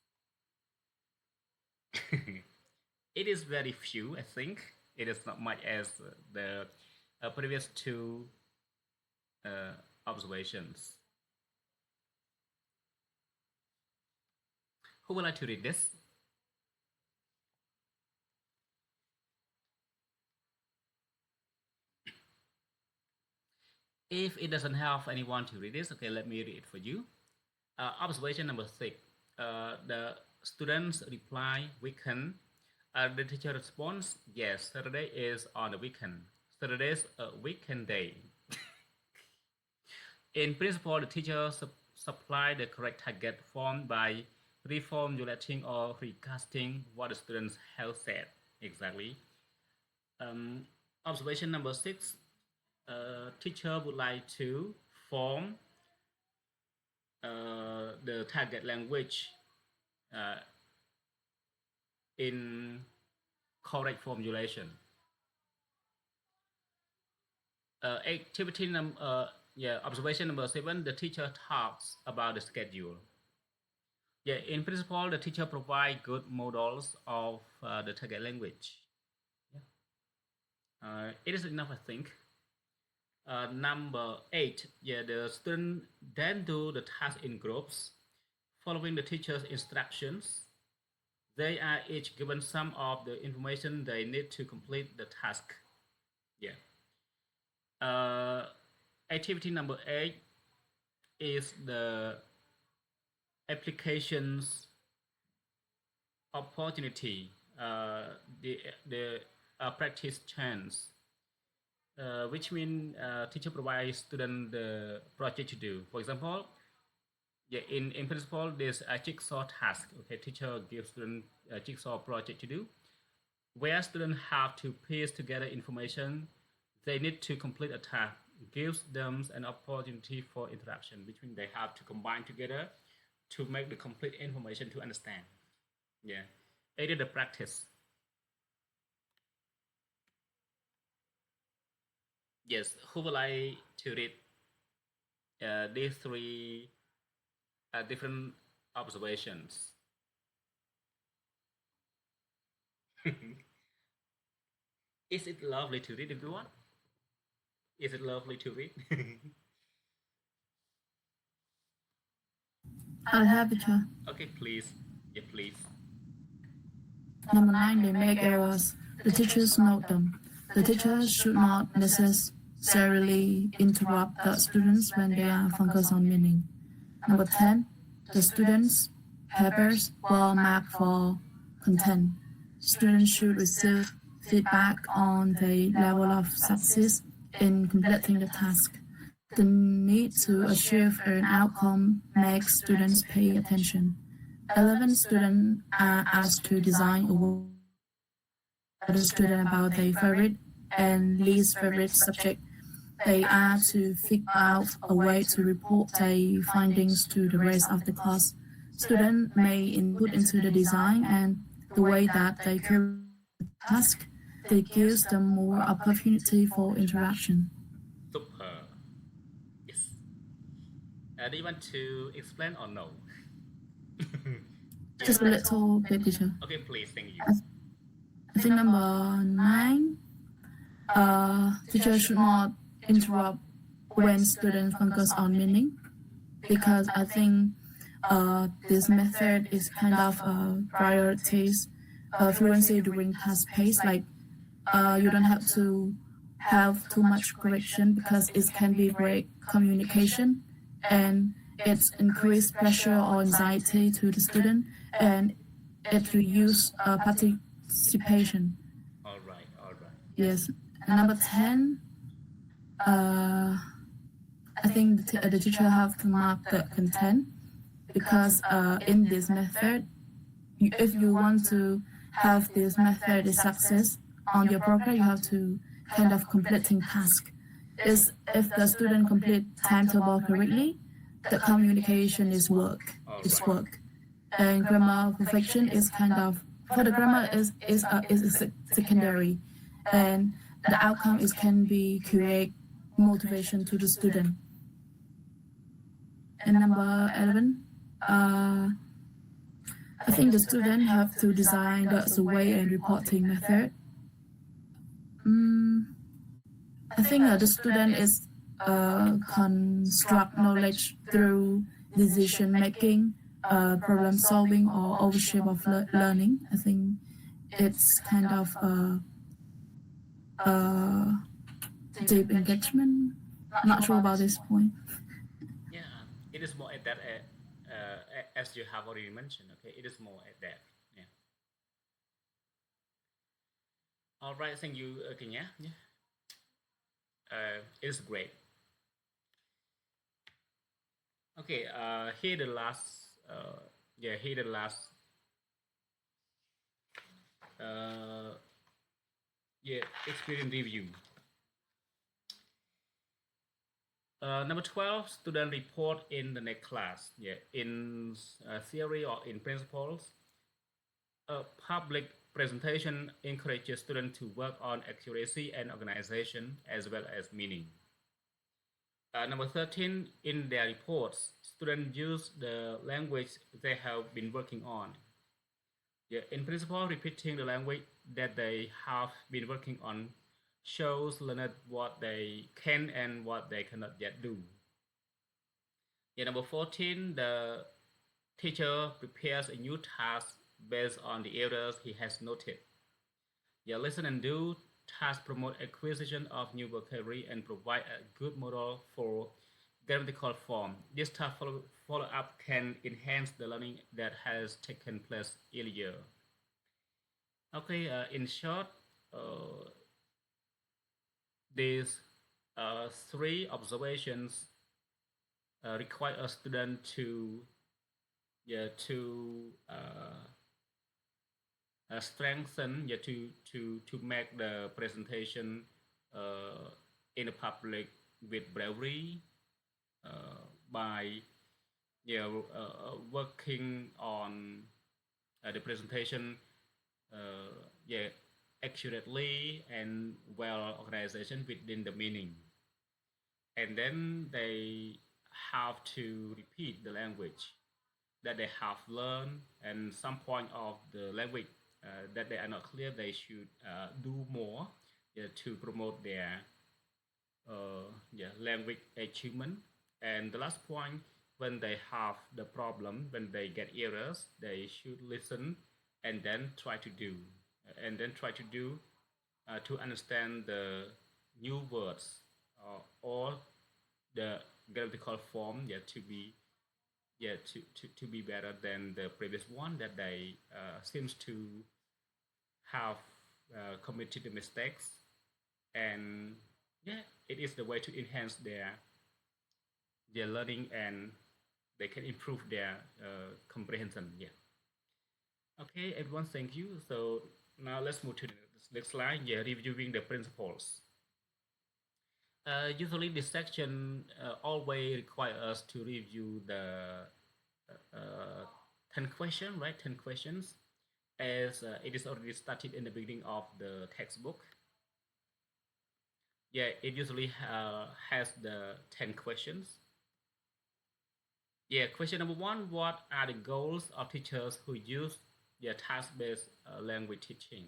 It is very few, I think. It is not much as the previous two uh, observations. Who would like to read this? If it doesn't have anyone to read this, okay, let me read it for you. Observation number 6. The students reply weekend. The teacher responds, yes, Saturday is on the weekend. Saturday is a weekend day. In principle, the teacher supply the correct target form by reformulating or recasting what the students have said. Exactly. Observation number 6. Teacher would like to form the target language uh, in correct formulation. Observation number 7. The teacher talks about the schedule. Yeah, in principle, the teacher provide good models of the target language. Yeah. It is enough, I think. Number 8. Yeah, the student then do the task in groups, following the teacher's instructions. They are each given some of the information they need to complete the task. Yeah. Uh, Activity number 8 is the applications opportunity, the practice chance, which means teacher provides student the project to do. For example, yeah, in principle, there's a jigsaw task. Okay, teacher gives student a jigsaw project to do, where students have to piece together information they need to complete a task. Gives them an opportunity for interaction, which means they have to combine together to make the complete information to understand. Yeah, it is the practice. Yes, who would like to read these three different observations? Is it lovely to read, everyone? Is it lovely to read? I'll have it. Okay, please. Yeah, please. Number 9, they make errors. The teachers note them. The teachers should not necessarily interrupt the students when they are focused on meaning. Number 10, the students' papers were marked for content. Students should receive feedback on the level of success in completing the task. The need to achieve an outcome makes students pay attention. 11 students are asked to design a work the student about their favorite and least favorite subject. They are to figure out a way to report their findings to the rest of the class. Students may input into the design and the way that they carry the task. They gives them more opportunity for interaction. Super. Yes. Do you want to explain or no? Just a little bit, teacher. Okay, please. Thank you. I think number 9, teacher should not interrupt when students focus on meaning, because I think this method is kind of priorities fluency during task pace. Like you don't have to have too much correction because it can be great communication and it increase pressure or anxiety to the student and it reduce participation. All right, all right. Yes. And number 10, I think the teacher have to mark the content because in this method, if you want to have this method is success on your program, you have to kind of completing task. Is if the student complete timetable correctly, the communication is work. It's work. And grammar perfection is kind of for the grammar is secondary, and the outcome is can be create motivation to the student. And number 11, I think the student have to design the survey and reporting method. Mm, I think the student is construct knowledge through decision making, problem solving, or ownership of learning. I think it's kind of a deep engagement. Not sure about this point. Yeah, it is more at that as you have already mentioned. Okay, it is more at that. Yeah. All right. Thank you, Kenya. Yeah. It is great. Okay. Here the last. Yeah. Here the last. Uh, yeah. Experience review. Number 12, student report in the next class. Yeah, in theory or in principles, a public presentation encourages students to work on accuracy and organization as well as meaning. Number 13, in their reports, students use the language they have been working on. Yeah, in principle, repeating the language that they have been working on shows learners what they can and what they cannot yet do. Yeah, number 14, the teacher prepares a new task based on the errors he has noted. Yeah, listen and do tasks promote acquisition of new vocabulary and provide a good model for grammatical form. This task follow up can enhance the learning that has taken place earlier. Okay, in short, uh, these three observations require a student to yeah to strengthen yeah to make the presentation uh, in the public with bravery by working on the presentation uh, yeah accurately and well organization within the meaning, and then they have to repeat the language that they have learned, and some point of the language that they are not clear, they should do more to promote their language achievement. And the last point, when they have the problem, when they get errors, they should listen and then try to do, to understand the new words or the grammatical form to be better than the previous one that they seems to have committed the mistakes, and yeah it is the way to enhance their learning, and they can improve their comprehension. Yeah. Okay, everyone, thank you. So now let's move to the next slide. Yeah, reviewing the principles. Usually this section always require us to review the uh, 10 questions, right? 10 questions, as it is already started in the beginning of the textbook. Yeah, it usually has the 10 questions. Yeah, question number one, what are the goals of teachers who use task-based language teaching?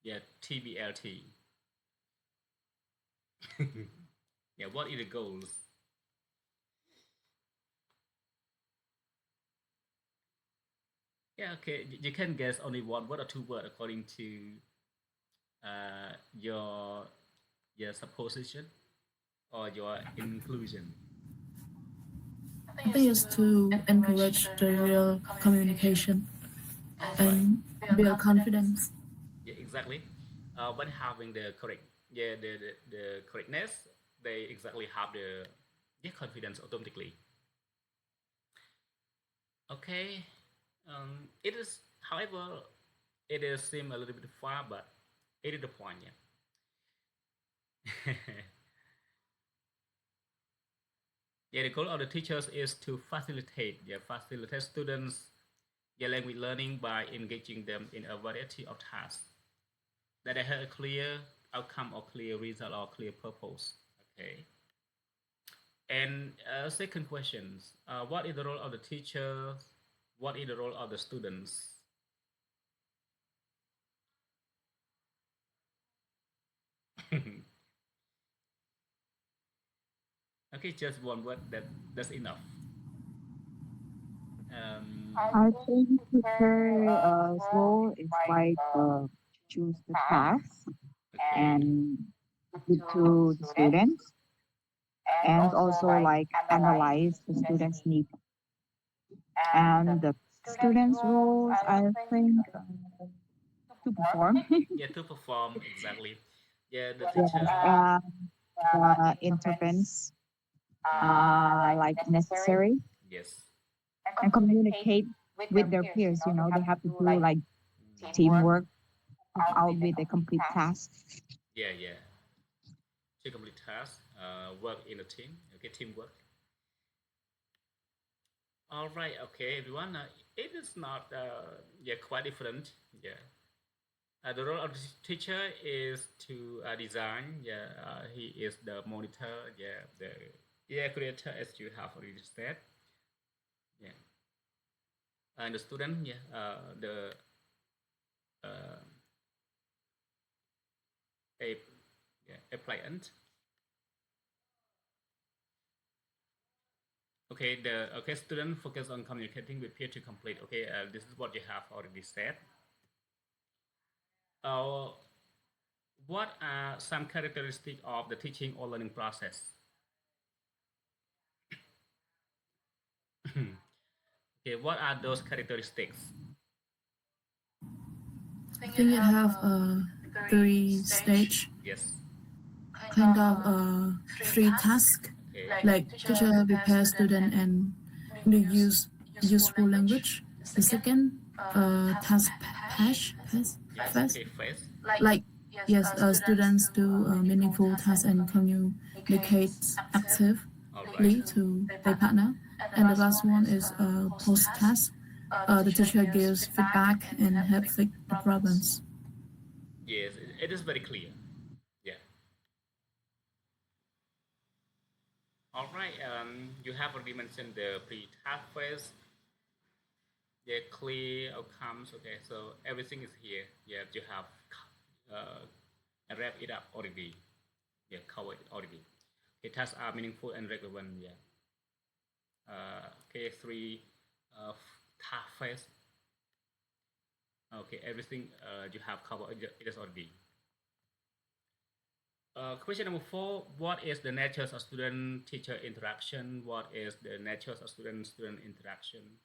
Yeah, TBLT. Yeah, what are the goals? Yeah, okay, you can guess only one word or two words according to uh, your your supposition or your inclusion. I think it's to encourage the real communication Right. and build confidence. Yeah, exactly. When having the correct, the correctness, they exactly have the confidence automatically. Okay. It is, however, it is seem a little bit far, but it is the point. Yeah. Yeah, the goal of the teachers is to facilitate students language learning by engaging them in a variety of tasks that they have a clear outcome or clear result or clear purpose. Okay. And second questions, what is the role of the teachers? What is the role of the students? Okay, just one word. That's enough. Um, I think teacher's role is like choose the task okay. and give to the students, and also like analyze the students' need. And the students' roles, I think, to perform. Yeah, to perform exactly. Yeah, the Yes, teacher. and intervenes like necessary Yes. and communicate with their peers. You know, they have to do like teamwork out with a complete task. Yeah, yeah. To complete task, work in a team. Okay, teamwork. All right. Okay, everyone. It is not. Yeah, quite different. Yeah. The role of the teacher is to design. Yeah, he is the monitor. Yeah, the creator, as you have already said. Yeah, and the student. Yeah, the uh, a yeah, appliant. Okay, the student focus on communicating with peer to complete. Okay, this is what you have already said. Uh, what are some characteristics of the teaching or learning process? Okay, what are those characteristics? I think it have three stage, Yes. kind of three task. Okay. Like teacher prepare student and the use useful language. The second task Yes. phase, Okay. Phase. like yes, students do meaningful tasks and communicate All right. actively to their partner. And the last one is post task. The teacher gives feedback and help fix the problems. Yes, it is very clear. Yeah. All right. You have already mentioned the pre-task phase. Yeah, clear outcomes. Okay, so everything is here. Yeah, you have uh, wrap it up already. Yeah, covered it already. Okay, tasks are meaningful and relevant. Yeah. Okay, three task phase. Okay, everything you have covered. It is already. Question number four: what is the nature of student-teacher interaction? What is the nature of student-student interaction?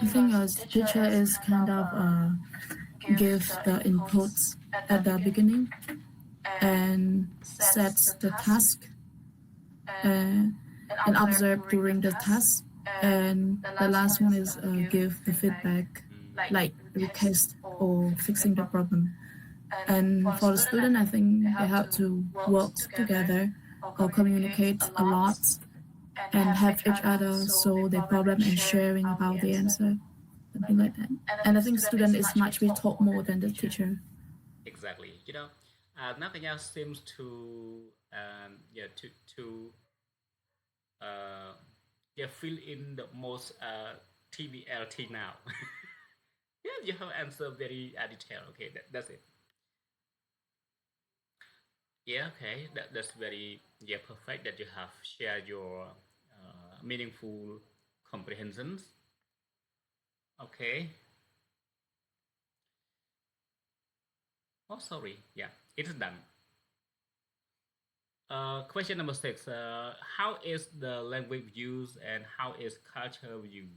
I think a teacher is kind of give the inputs at the beginning and sets the task and observe during the task. And the last one is give the feedback, like request or fixing the problem. And for the student, I think they have to work together or communicate a lot and have each other solve their problem and sharing about the answer, something like that. And I think student is much be taught more than the teacher. Exactly. Nothing else seems to yeah to uh, yeah fill in the most TBLT now. Yeah, you have answered very detailed. Okay, that's it. Yeah, okay, that's very yeah perfect that you have shared your meaningful comprehensions. Okay. Oh, sorry. Yeah, it's done. Question number six. How is the language used and how is culture viewed?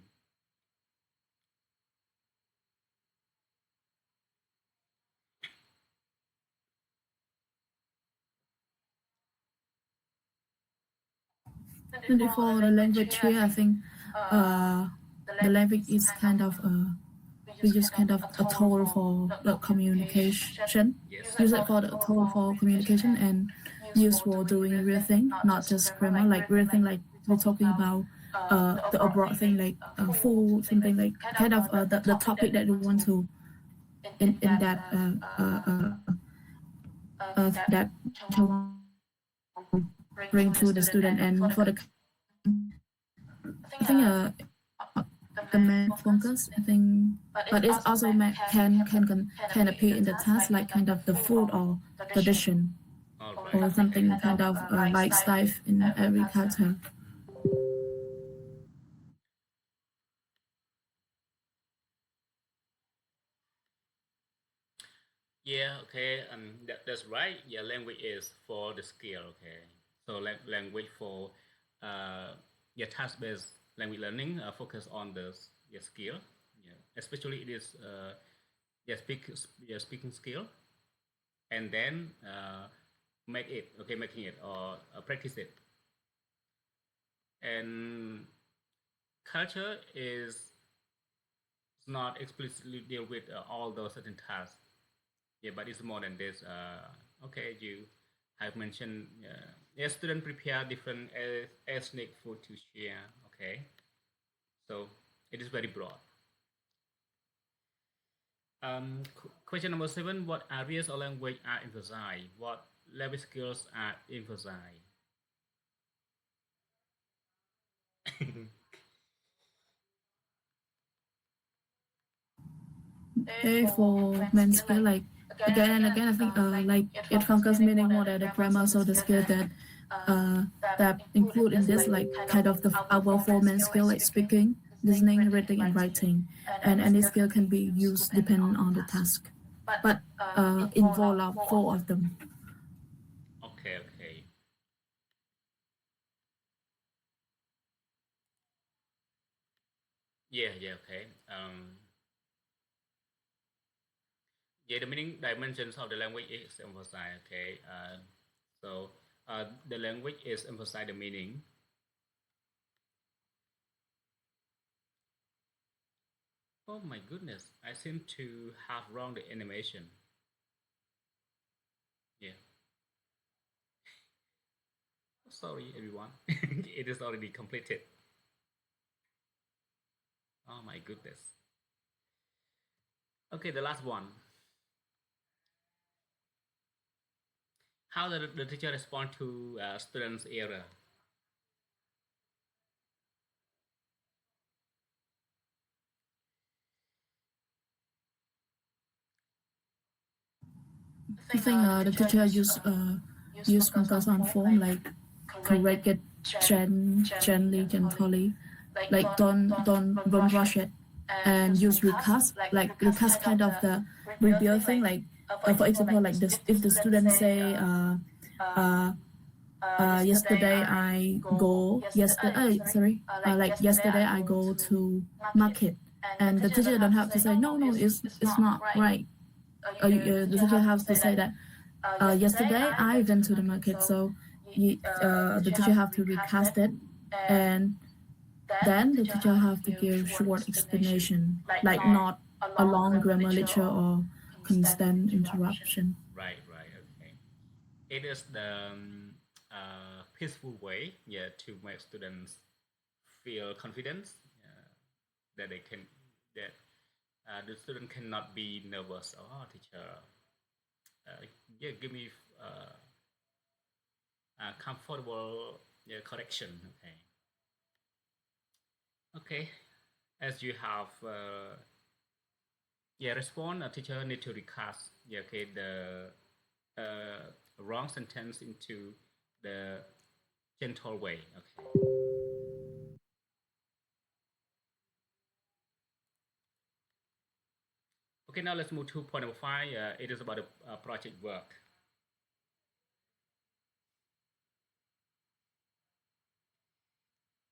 24, the language here, I think uh, the language is kind of we use kind of a tool for the communication. Yes. Use it for the tool for communication and use for doing real thing, not just grammar. Like real thing, like we're talking about the abroad thing, like food, something like kind of the topic that we want to in that that bring to the student and for the I think the main focus, I think. But it's also can appear in the task like kind of the food or tradition All right. or something kind of lifestyle in every culture. Yeah, okay, that's right. Yeah, language is for the skill, okay. So language for yeah, task-based language learning focus on the yeah, skill, yeah, especially it is yeah, speaking skill, and then make it, okay, making it or practice it. And culture is not explicitly deal with all those certain tasks. Yeah, but it's more than this. Okay, you have mentioned yeah, students prepare different ethnic food to share. Okay, so it is very broad. Question number 7: what areas of language are emphasized? What language skills are emphasized? Okay, for main skill, like again and again, I think like it focuses meaning more than the grammar, so the skill that include in this like kind of our four main skill like speaking, listening, reading, and writing, and any skill can be used depending on the task, but involve four of them. Okay, okay. Yeah, yeah, okay. Yeah, the meaning dimensions of the language is emphasized. Okay, so the language is emphasize the meaning. Oh my goodness, I seem to have wrong the animation. Yeah, sorry everyone. It is already completed. Oh my goodness. Okay, the last one. How did the teacher respond to students' error? I think the teacher use focus on form like correct it gently, like don't rush it, and use recast like recast kind of the rebuild thing like for example like this if the student say uh, yesterday I go yesterday sorry like yesterday I go to market, and the teacher don't have to say no it's not right. The teacher has to say that yesterday I went to the market, so the teacher have to recast it, and then the teacher have to give short explanation, like not a long grammar lecture or constant interruption. Right, right, okay. It is the peaceful way, yeah, to make students feel confidence that they can that the student cannot be nervous. Oh, teacher, yeah, give me comfortable yeah, correction. Okay, okay. As you have yeah, respond. A teacher need to recast yeah, okay, the wrong sentence into the gentle way. Okay. Okay, now let's move to point number 5. It is about the project work.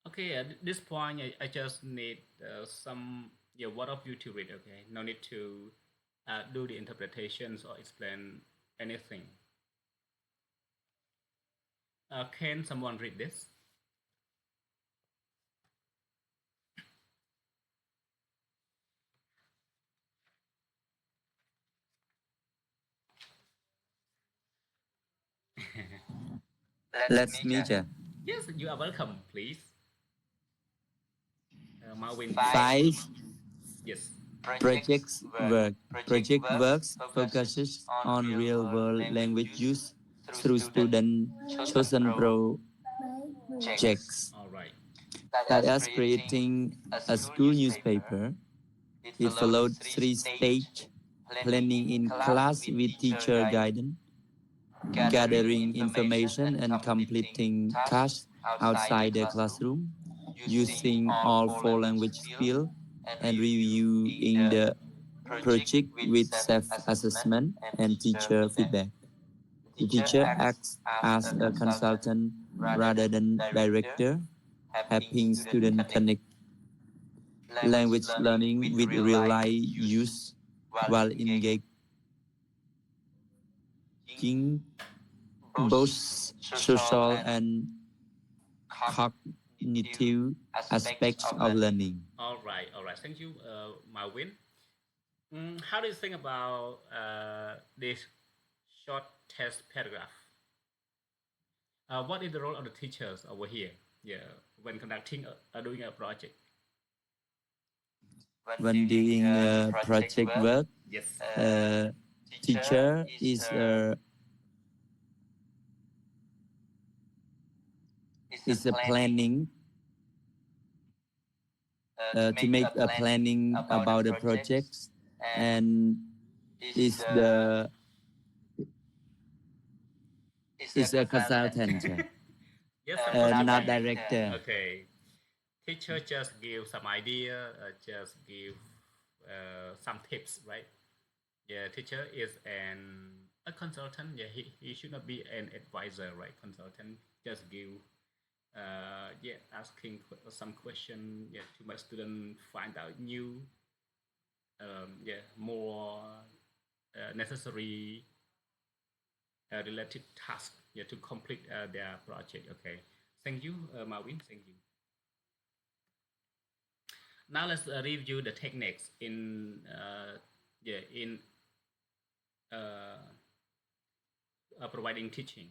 Okay, at this point, I just need some, yeah, one of you to read, okay? No need to do the interpretations or explain anything. Can someone read this? Let's meet you. Yes, you are welcome, please. Marvin, Five yes. projects work. Project works focuses on real world language use through student chosen projects. All right. that as creating a school newspaper. It followed three-stage planning in class with teacher guidance, gathering information and completing tasks outside the classroom, using all four language skills, and reviewing the project with self-assessment and teacher feedback. The teacher acts as a consultant rather than director, helping students connect language learning with real life use while engaging both social and cognitive aspects of learning. All right, all right. Thank you, Marvin. How do you think about this short test paragraph? What is the role of the teachers over here? Yeah, when conducting doing a project. When doing project work, Yes. teacher is a planning to make a planning about the projects and is the is a consultant, Yes, of course. not Okay. director. Okay. Teacher just give some idea, just give some tips, right? Yeah, teacher is a consultant. Yeah, he should not be an advisor, right? Consultant just give yeah, asking some question, yeah, to my student find out new yeah, more necessary related task, yeah, to complete their project. Okay, thank you, Marvin. Thank you. Now let's review the techniques in yeah, in uh, providing teaching.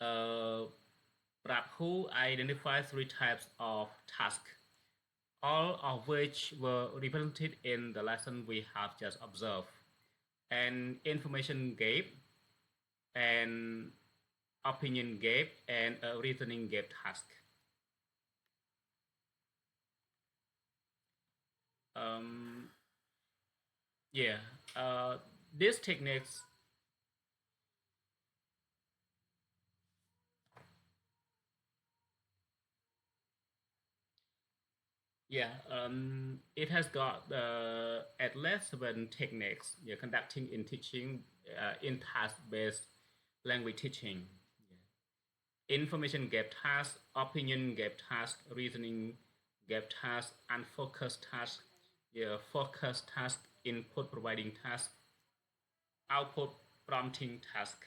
Uh, Prabhu identified three types of tasks, all of which were represented in the lesson we have just observed. An information gap, an opinion gap, and a reasoning gap task. Um, yeah, these techniques, yeah, it has got at least seven techniques, yeah, conducting in teaching in task-based language teaching. Yeah. Information gap task, opinion gap task, reasoning gap task, and focus task. Yeah, focus task, input providing task, output prompting task.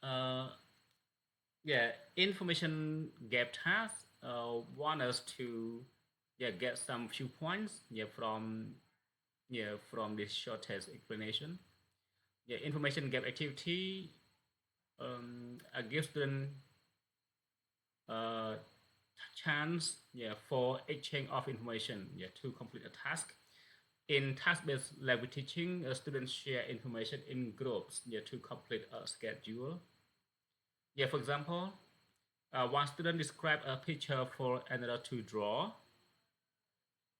Uh, yeah, information gap task want us to, yeah, get some few points, yeah, from, yeah, from this shortest explanation. Yeah, information gap activity gives student uh, chance, yeah, for exchange of information, yeah, to complete a task. In task-based language teaching, students share information in groups, yeah, to complete a schedule. Yeah, for example, one student describe a picture for another to draw.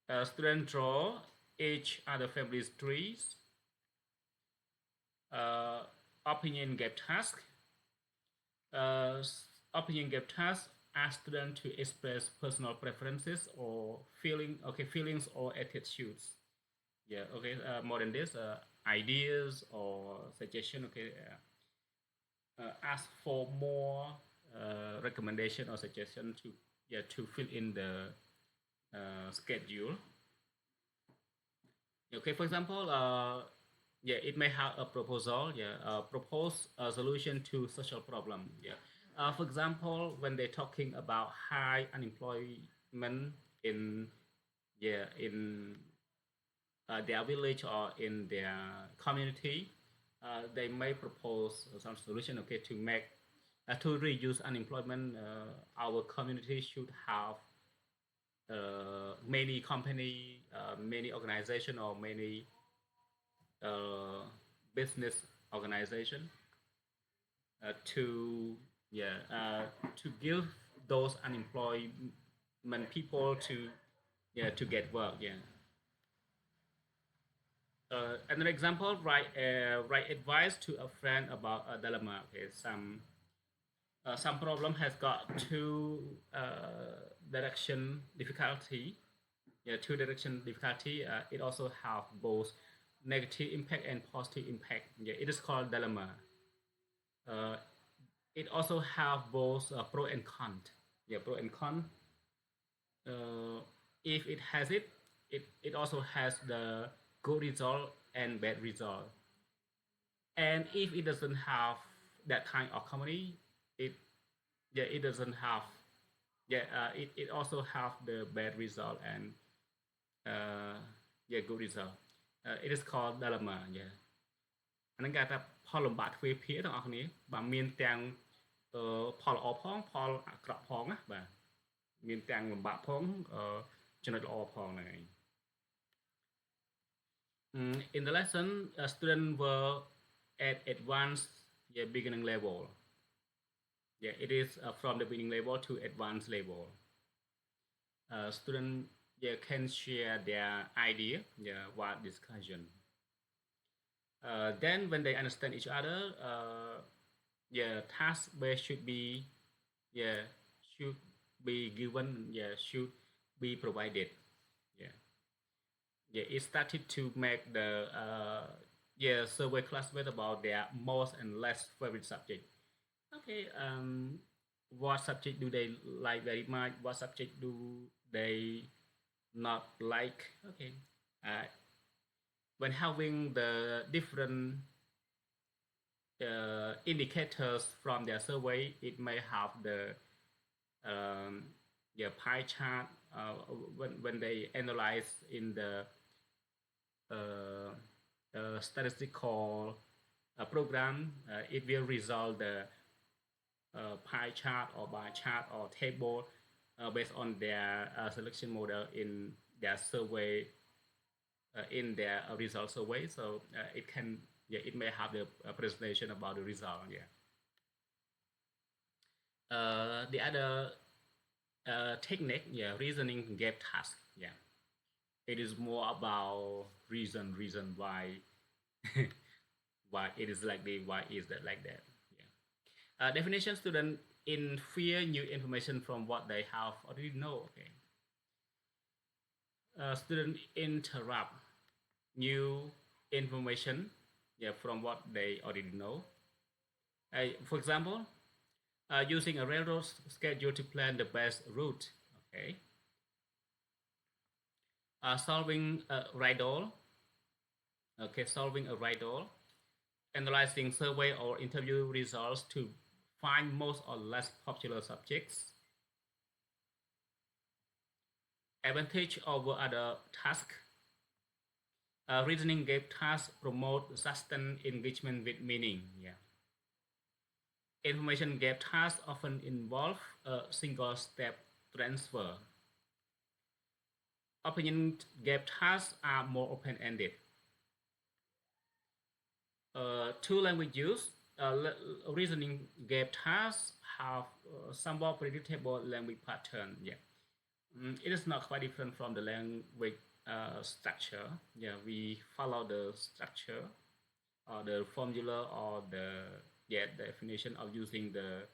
A student draw each other family's trees. Uh, opinion gap task. Uh, opinion gap task ask student to express personal preferences or feelings or attitudes. Yeah, okay. More than this, ideas or suggestion. Okay, ask for more recommendation or suggestion to, yeah, to fill in the schedule. Okay, for example, yeah, it may have a proposal. Yeah, propose a solution to social problem. Yeah, for example, when they're talking about high unemployment in, yeah, in their village or in their community, they may propose some solution. Okay, to make to reduce unemployment. Our community should have many company, many organization, or many uh, business organization to to give those unemployment people to get work. Another example, write advice to a friend about a dilemma. Okay, some problem has got direction difficulty. Two direction difficulty. It also have both negative impact and positive impact. It is called dilemma. Uh, it also have both pro and con. Pro and con. Uh, if it has it also has the good result and bad result. And if it doesn't have that kind of company, it it doesn't have it also have the bad result and good result. It is called dilemma. អាហ្នឹងគេថាផលលំបាកទ្វេភាគទាំងអស់គ្នាបាទមានទាំងផលល្អផងផលអាក្រក់ផងណាបាទមានទាំងលំបាកផងចំណុចល្អផងហ្នឹងឯង In the lesson students were at advanced beginning level. It is from the beginning level to advanced level. Students can share their idea while discussion. Then when they understand each other, task base should be given, should be provided. It started to make the survey classmate about their most and less favorite subject. Okay, what subject do they like very much? What subject do they not like? Okay, when having the different indicators from their survey, it may have the pie chart when they analyze in the statistical program. It will result the pie chart or bar chart or table based on their selection model in their survey. In their result survey, so it can it may have the presentation about the result. The other technique, reasoning gap task. It is more about reason why why it is like this, why is that like that. Definition: student infer new information from what they have already know. Okay. Student interrupt new information from what they already know. For example, using a railroad schedule to plan the best route. Okay. Solving a riddle. Okay, solving a riddle. Analyzing survey or interview results to find most or less popular subjects. Advantage over other tasks. Reasoning gap tasks promote sustained engagement with meaning. Information gap tasks often involve a single step transfer. Opinion gap tasks are more open-ended. Two language use. Reasoning gap tasks have somewhat predictable language pattern. It is not quite different from the language structure. We follow the structure or the formula or the definition of using the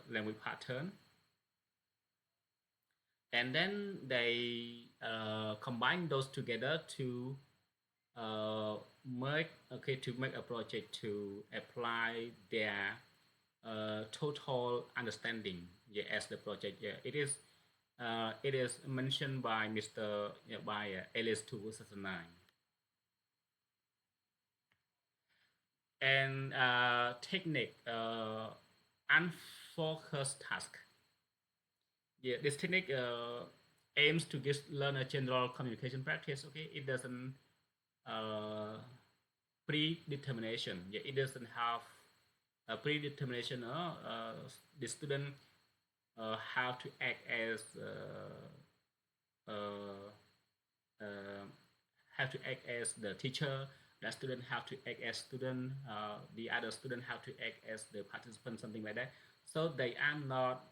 language pattern, and then they combine those together to make a project to apply their total understanding as the project. It is mentioned by Mr. By Alice 2009. And technique unfocused task. This technique aims to give learner general communication practice. Okay, it doesn't predetermination. It doesn't have a predetermination. The student have to act as have to act as the teacher The student have to act as student, the other student have to act as the participant, something like that. So they are not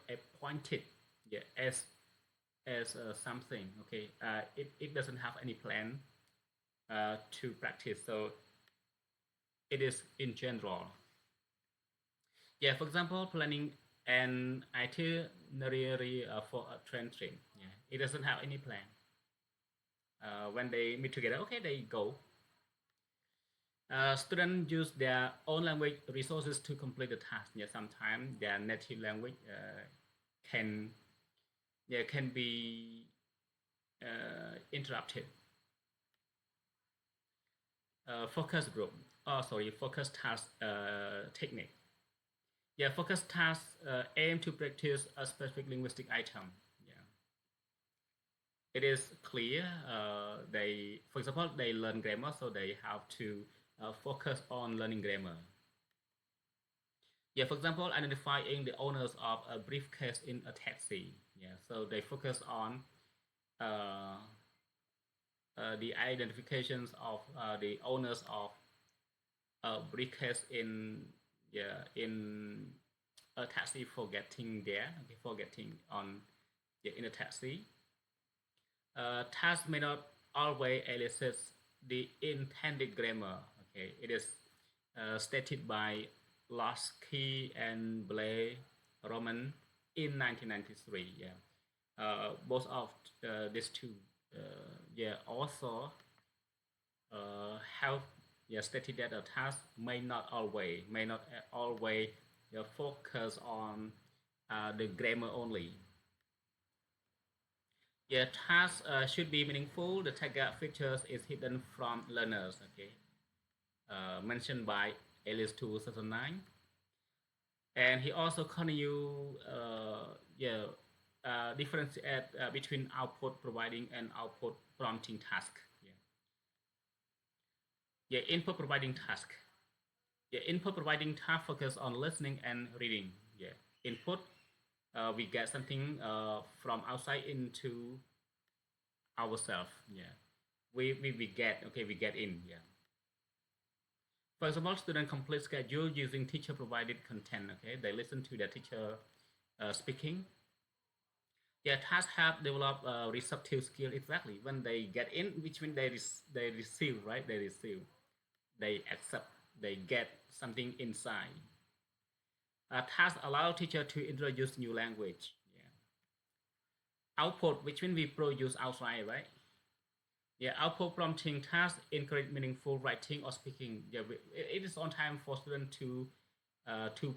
appointed, yeah, as something. Okay, it doesn't have any plan to practice. So it is in general. Yeah, for example, planning an itinerary for a train trip. Yeah, it doesn't have any plan. When they meet together, okay, they go. Students use their own language resources to complete the task. Yeah, sometimes their native language can can be interrupted. Focus group. Oh, sorry, focus task technique. Yeah, focus tasks aim to practice a specific linguistic item. Yeah, it is clear. For example, they learn grammar, so they have to focus on learning grammar. Yeah, for example, identifying the owners of a briefcase in a taxi. Yeah, so they focus on uh, the identifications of the owners of a briefcase in, yeah, in a taxi for getting there, okay, for getting on, yeah, in a taxi. Task may not always elicit the intended grammar. Okay, it is stated by Lasky and Blair Roman in 1993. Yeah, both of these two, yeah, also have, yeah, stated that a task may not always focus on the grammar only. Yeah, tasks should be meaningful. The target features is hidden from learners. Okay, mentioned by Alice 2009, and he also continue, differentiate between output providing and output prompting task. Yeah, yeah, input providing task. Yeah, input providing task focus on listening and reading. Yeah, input, we get something from outside into ourselves. Yeah, we get, okay, we get in. Yeah. For example, student complete schedule using teacher provided content. Okay, they listen to the teacher speaking. Yeah, tasks have developed receptive skill exactly when they get in, which means they receive, right? They receive, they accept, they get something inside. Tasks allow teacher to introduce new language. Yeah. Output, which means we produce outside, right? Yeah, output prompting tasks encourage meaningful writing or speaking. Yeah, it is on time for students to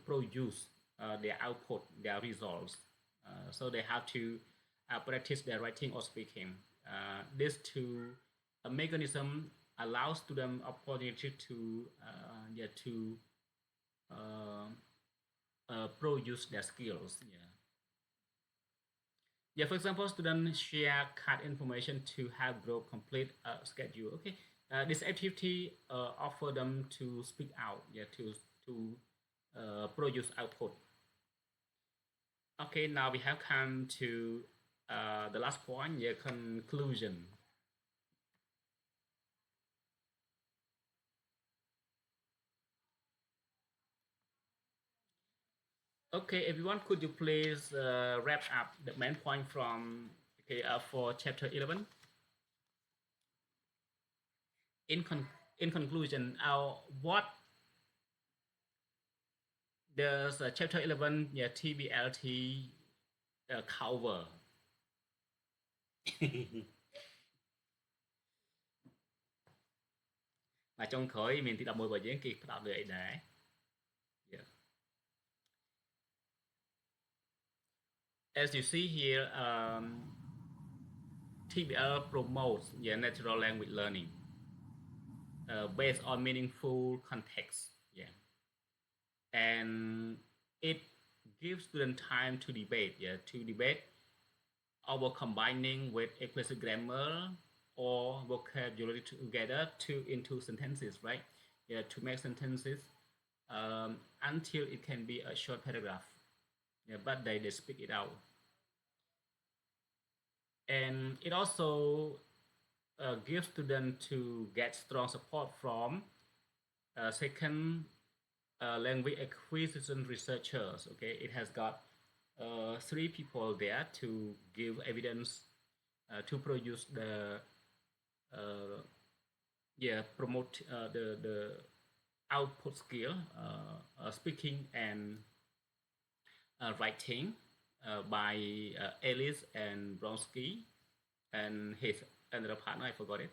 produce their output, their results. So they have to practice their writing or speaking. This two mechanism allows students opportunity to uh, produce their skills. Yeah. Yeah, for example, students share card information to have group complete a schedule. Okay, this activity offer them to speak out, yeah, to produce output. Okay, now we have come to the last point, yeah, conclusion. Okay, everyone, could you please wrap up the main point from, okay, for chapter 11? In in conclusion, what does chapter 11, yeah, TBLT cover? Mà trong khối mình thì đọc 10 bài giảng kia đọc được để. Yeah. As you see here, TBL promotes, yeah, natural language learning based on meaningful context. Yeah. And it gives students time to debate. Yeah, to debate over combining with explicit grammar or vocabulary together to into sentences, right? Yeah, to make sentences until it can be a short paragraph. Yeah, but they speak it out. and it also gives students to get strong support from second language acquisition researchers. Okay, it has got three people there to give evidence to produce the uh, promote the output skill, speaking and writing by Ellis and Bronsky and his another partner, I forgot it.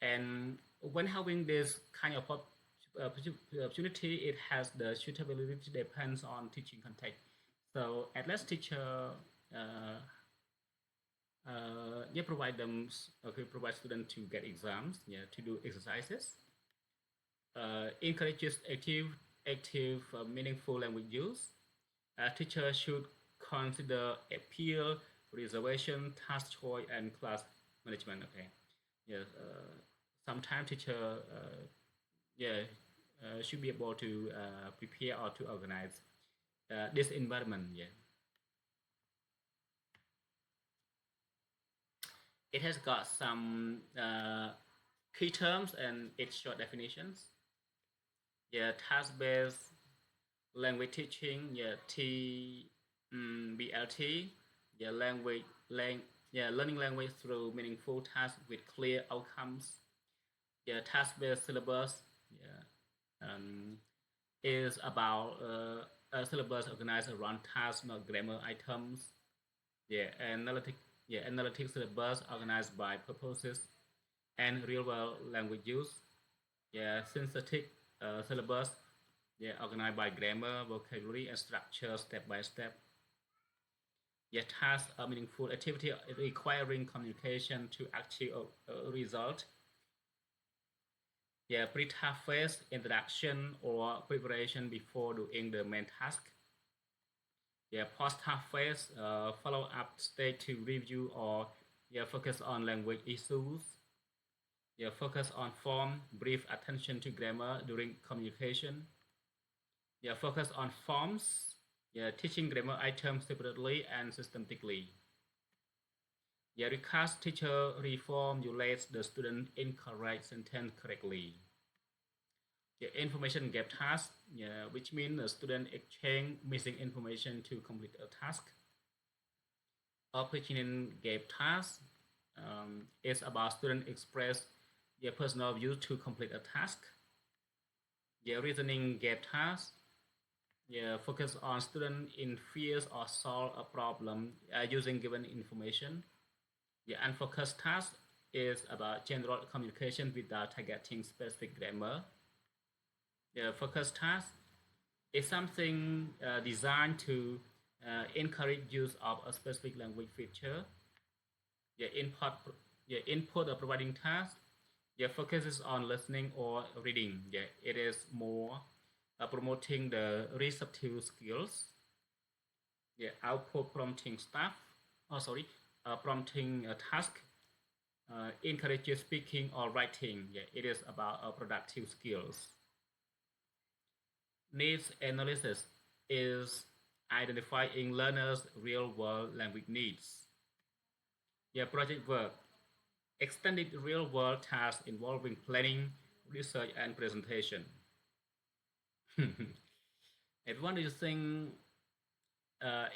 And when having this kind of opportunity, it has the suitability depends on teaching context. So at least teacher uh, provide them okay, provide students to get exams, to do exercises, encourages active meaningful language use. A teacher should consider appeal, reservation, task choice, and class management. Okay, yes. Sometimes teacher, yeah, should be able to prepare or to organize this environment. Yeah, it has got some key terms and its short definitions. Yeah, task-based language teaching. Yeah, BLT. Yeah, learning language through meaningful tasks with clear outcomes. Yeah, task-based syllabus. Yeah, um, is about a syllabus organized around tasks, not grammar items. Yeah, analytic syllabus organized by purposes and real-world language use. Yeah, synthetic syllabus. Yeah, organized by grammar, vocabulary, and structure step by step. Yeah, task a meaningful activity requiring communication to achieve a result. Yeah, pre-task phase, introduction or preparation before doing the main task. Yeah, post-task phase, follow-up stage to review or focus on language issues. Yeah, focus on form, brief attention to grammar during communication. Yeah, focus on forms. Yeah, teaching grammar items separately and systematically. Yeah, recast teacher reformulates the student incorrect sentence correctly. Yeah, information gap task, yeah, which means the student exchange missing information to complete a task. Opinion gap task is about student express their personal views to complete a task. Yeah, reasoning gap task, yeah, focus on student in fears or solve a problem using given information. The unfocused task is about general communication without targeting specific grammar. The focused task is something designed to encourage use of a specific language feature. The input or providing task focuses on listening or reading. Yeah, it is more promoting the receptive skills. Yeah, output prompting stuff. Oh, sorry, prompting a task encourages speaking or writing. Yeah, it is about productive skills. Needs analysis is identifying learners' real-world language needs. Yeah, project work. Extended real-world tasks involving planning, research, and presentation. Everyone, do you think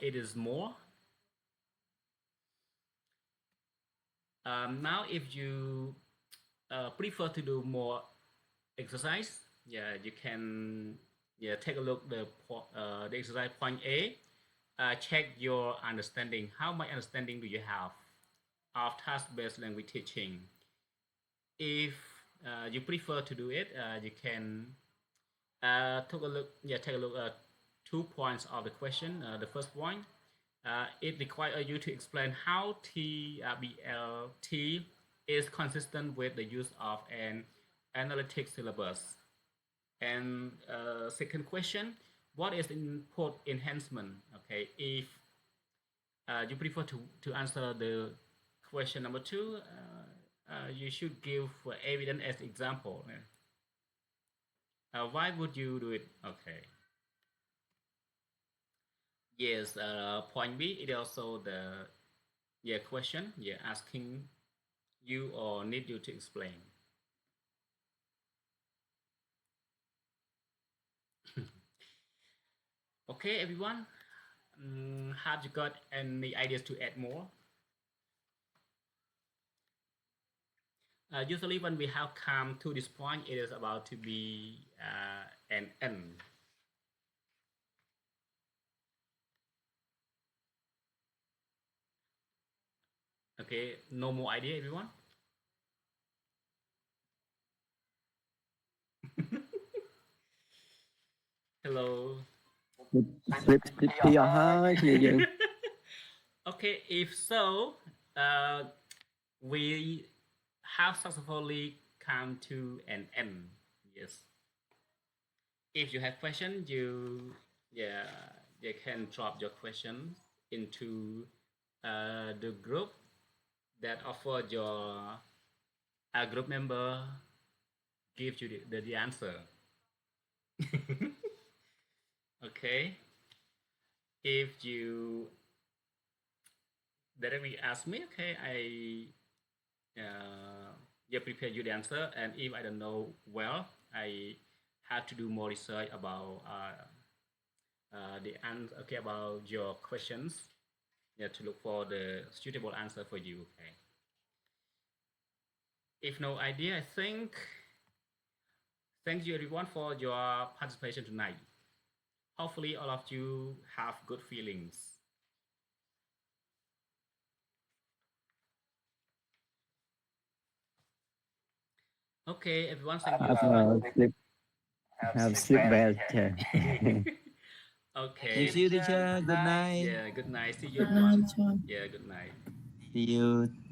it is more? Now, if you prefer to do more exercise, yeah, you can take a look the exercise point A. Check your understanding. How much understanding do you have of task-based language teaching? If you prefer to do it, you can take a look. Yeah, take a look at 2 points of the question. The first point, it requires you to explain how TBLT is consistent with the use of an analytic syllabus. And second question, what is input enhancement? Okay, if you prefer to answer the question number two, you should give evidence as example. Why would you do it? Okay. Yes, point B, it also the yeah, question, yeah, asking you or need you to explain. Okay, everyone. Have you got any ideas to add more? Usually, when we have come to this point, it is about to be an end. Okay, no more idea, everyone. Hello. Slip to your heart, you. Okay, if so, uh, we have successfully come to an end. Yes. If you have questions, yeah you can drop your questions into the group that offer your group member gives you the answer. Okay. If you directly ask me, okay, I prepare you the answer, and if I don't know well, I have to do more research about the answer, okay, about your questions, yeah, to look for the suitable answer for you. Okay. If no idea, I think thank you everyone for your participation tonight. Hopefully, all of you have good feelings. Okay, everyone, thank you Have so much. sleep well. Okay. Thank you, teacher. Good night. Yeah, good night. See you Good everyone. night, John. Yeah, good night. See you.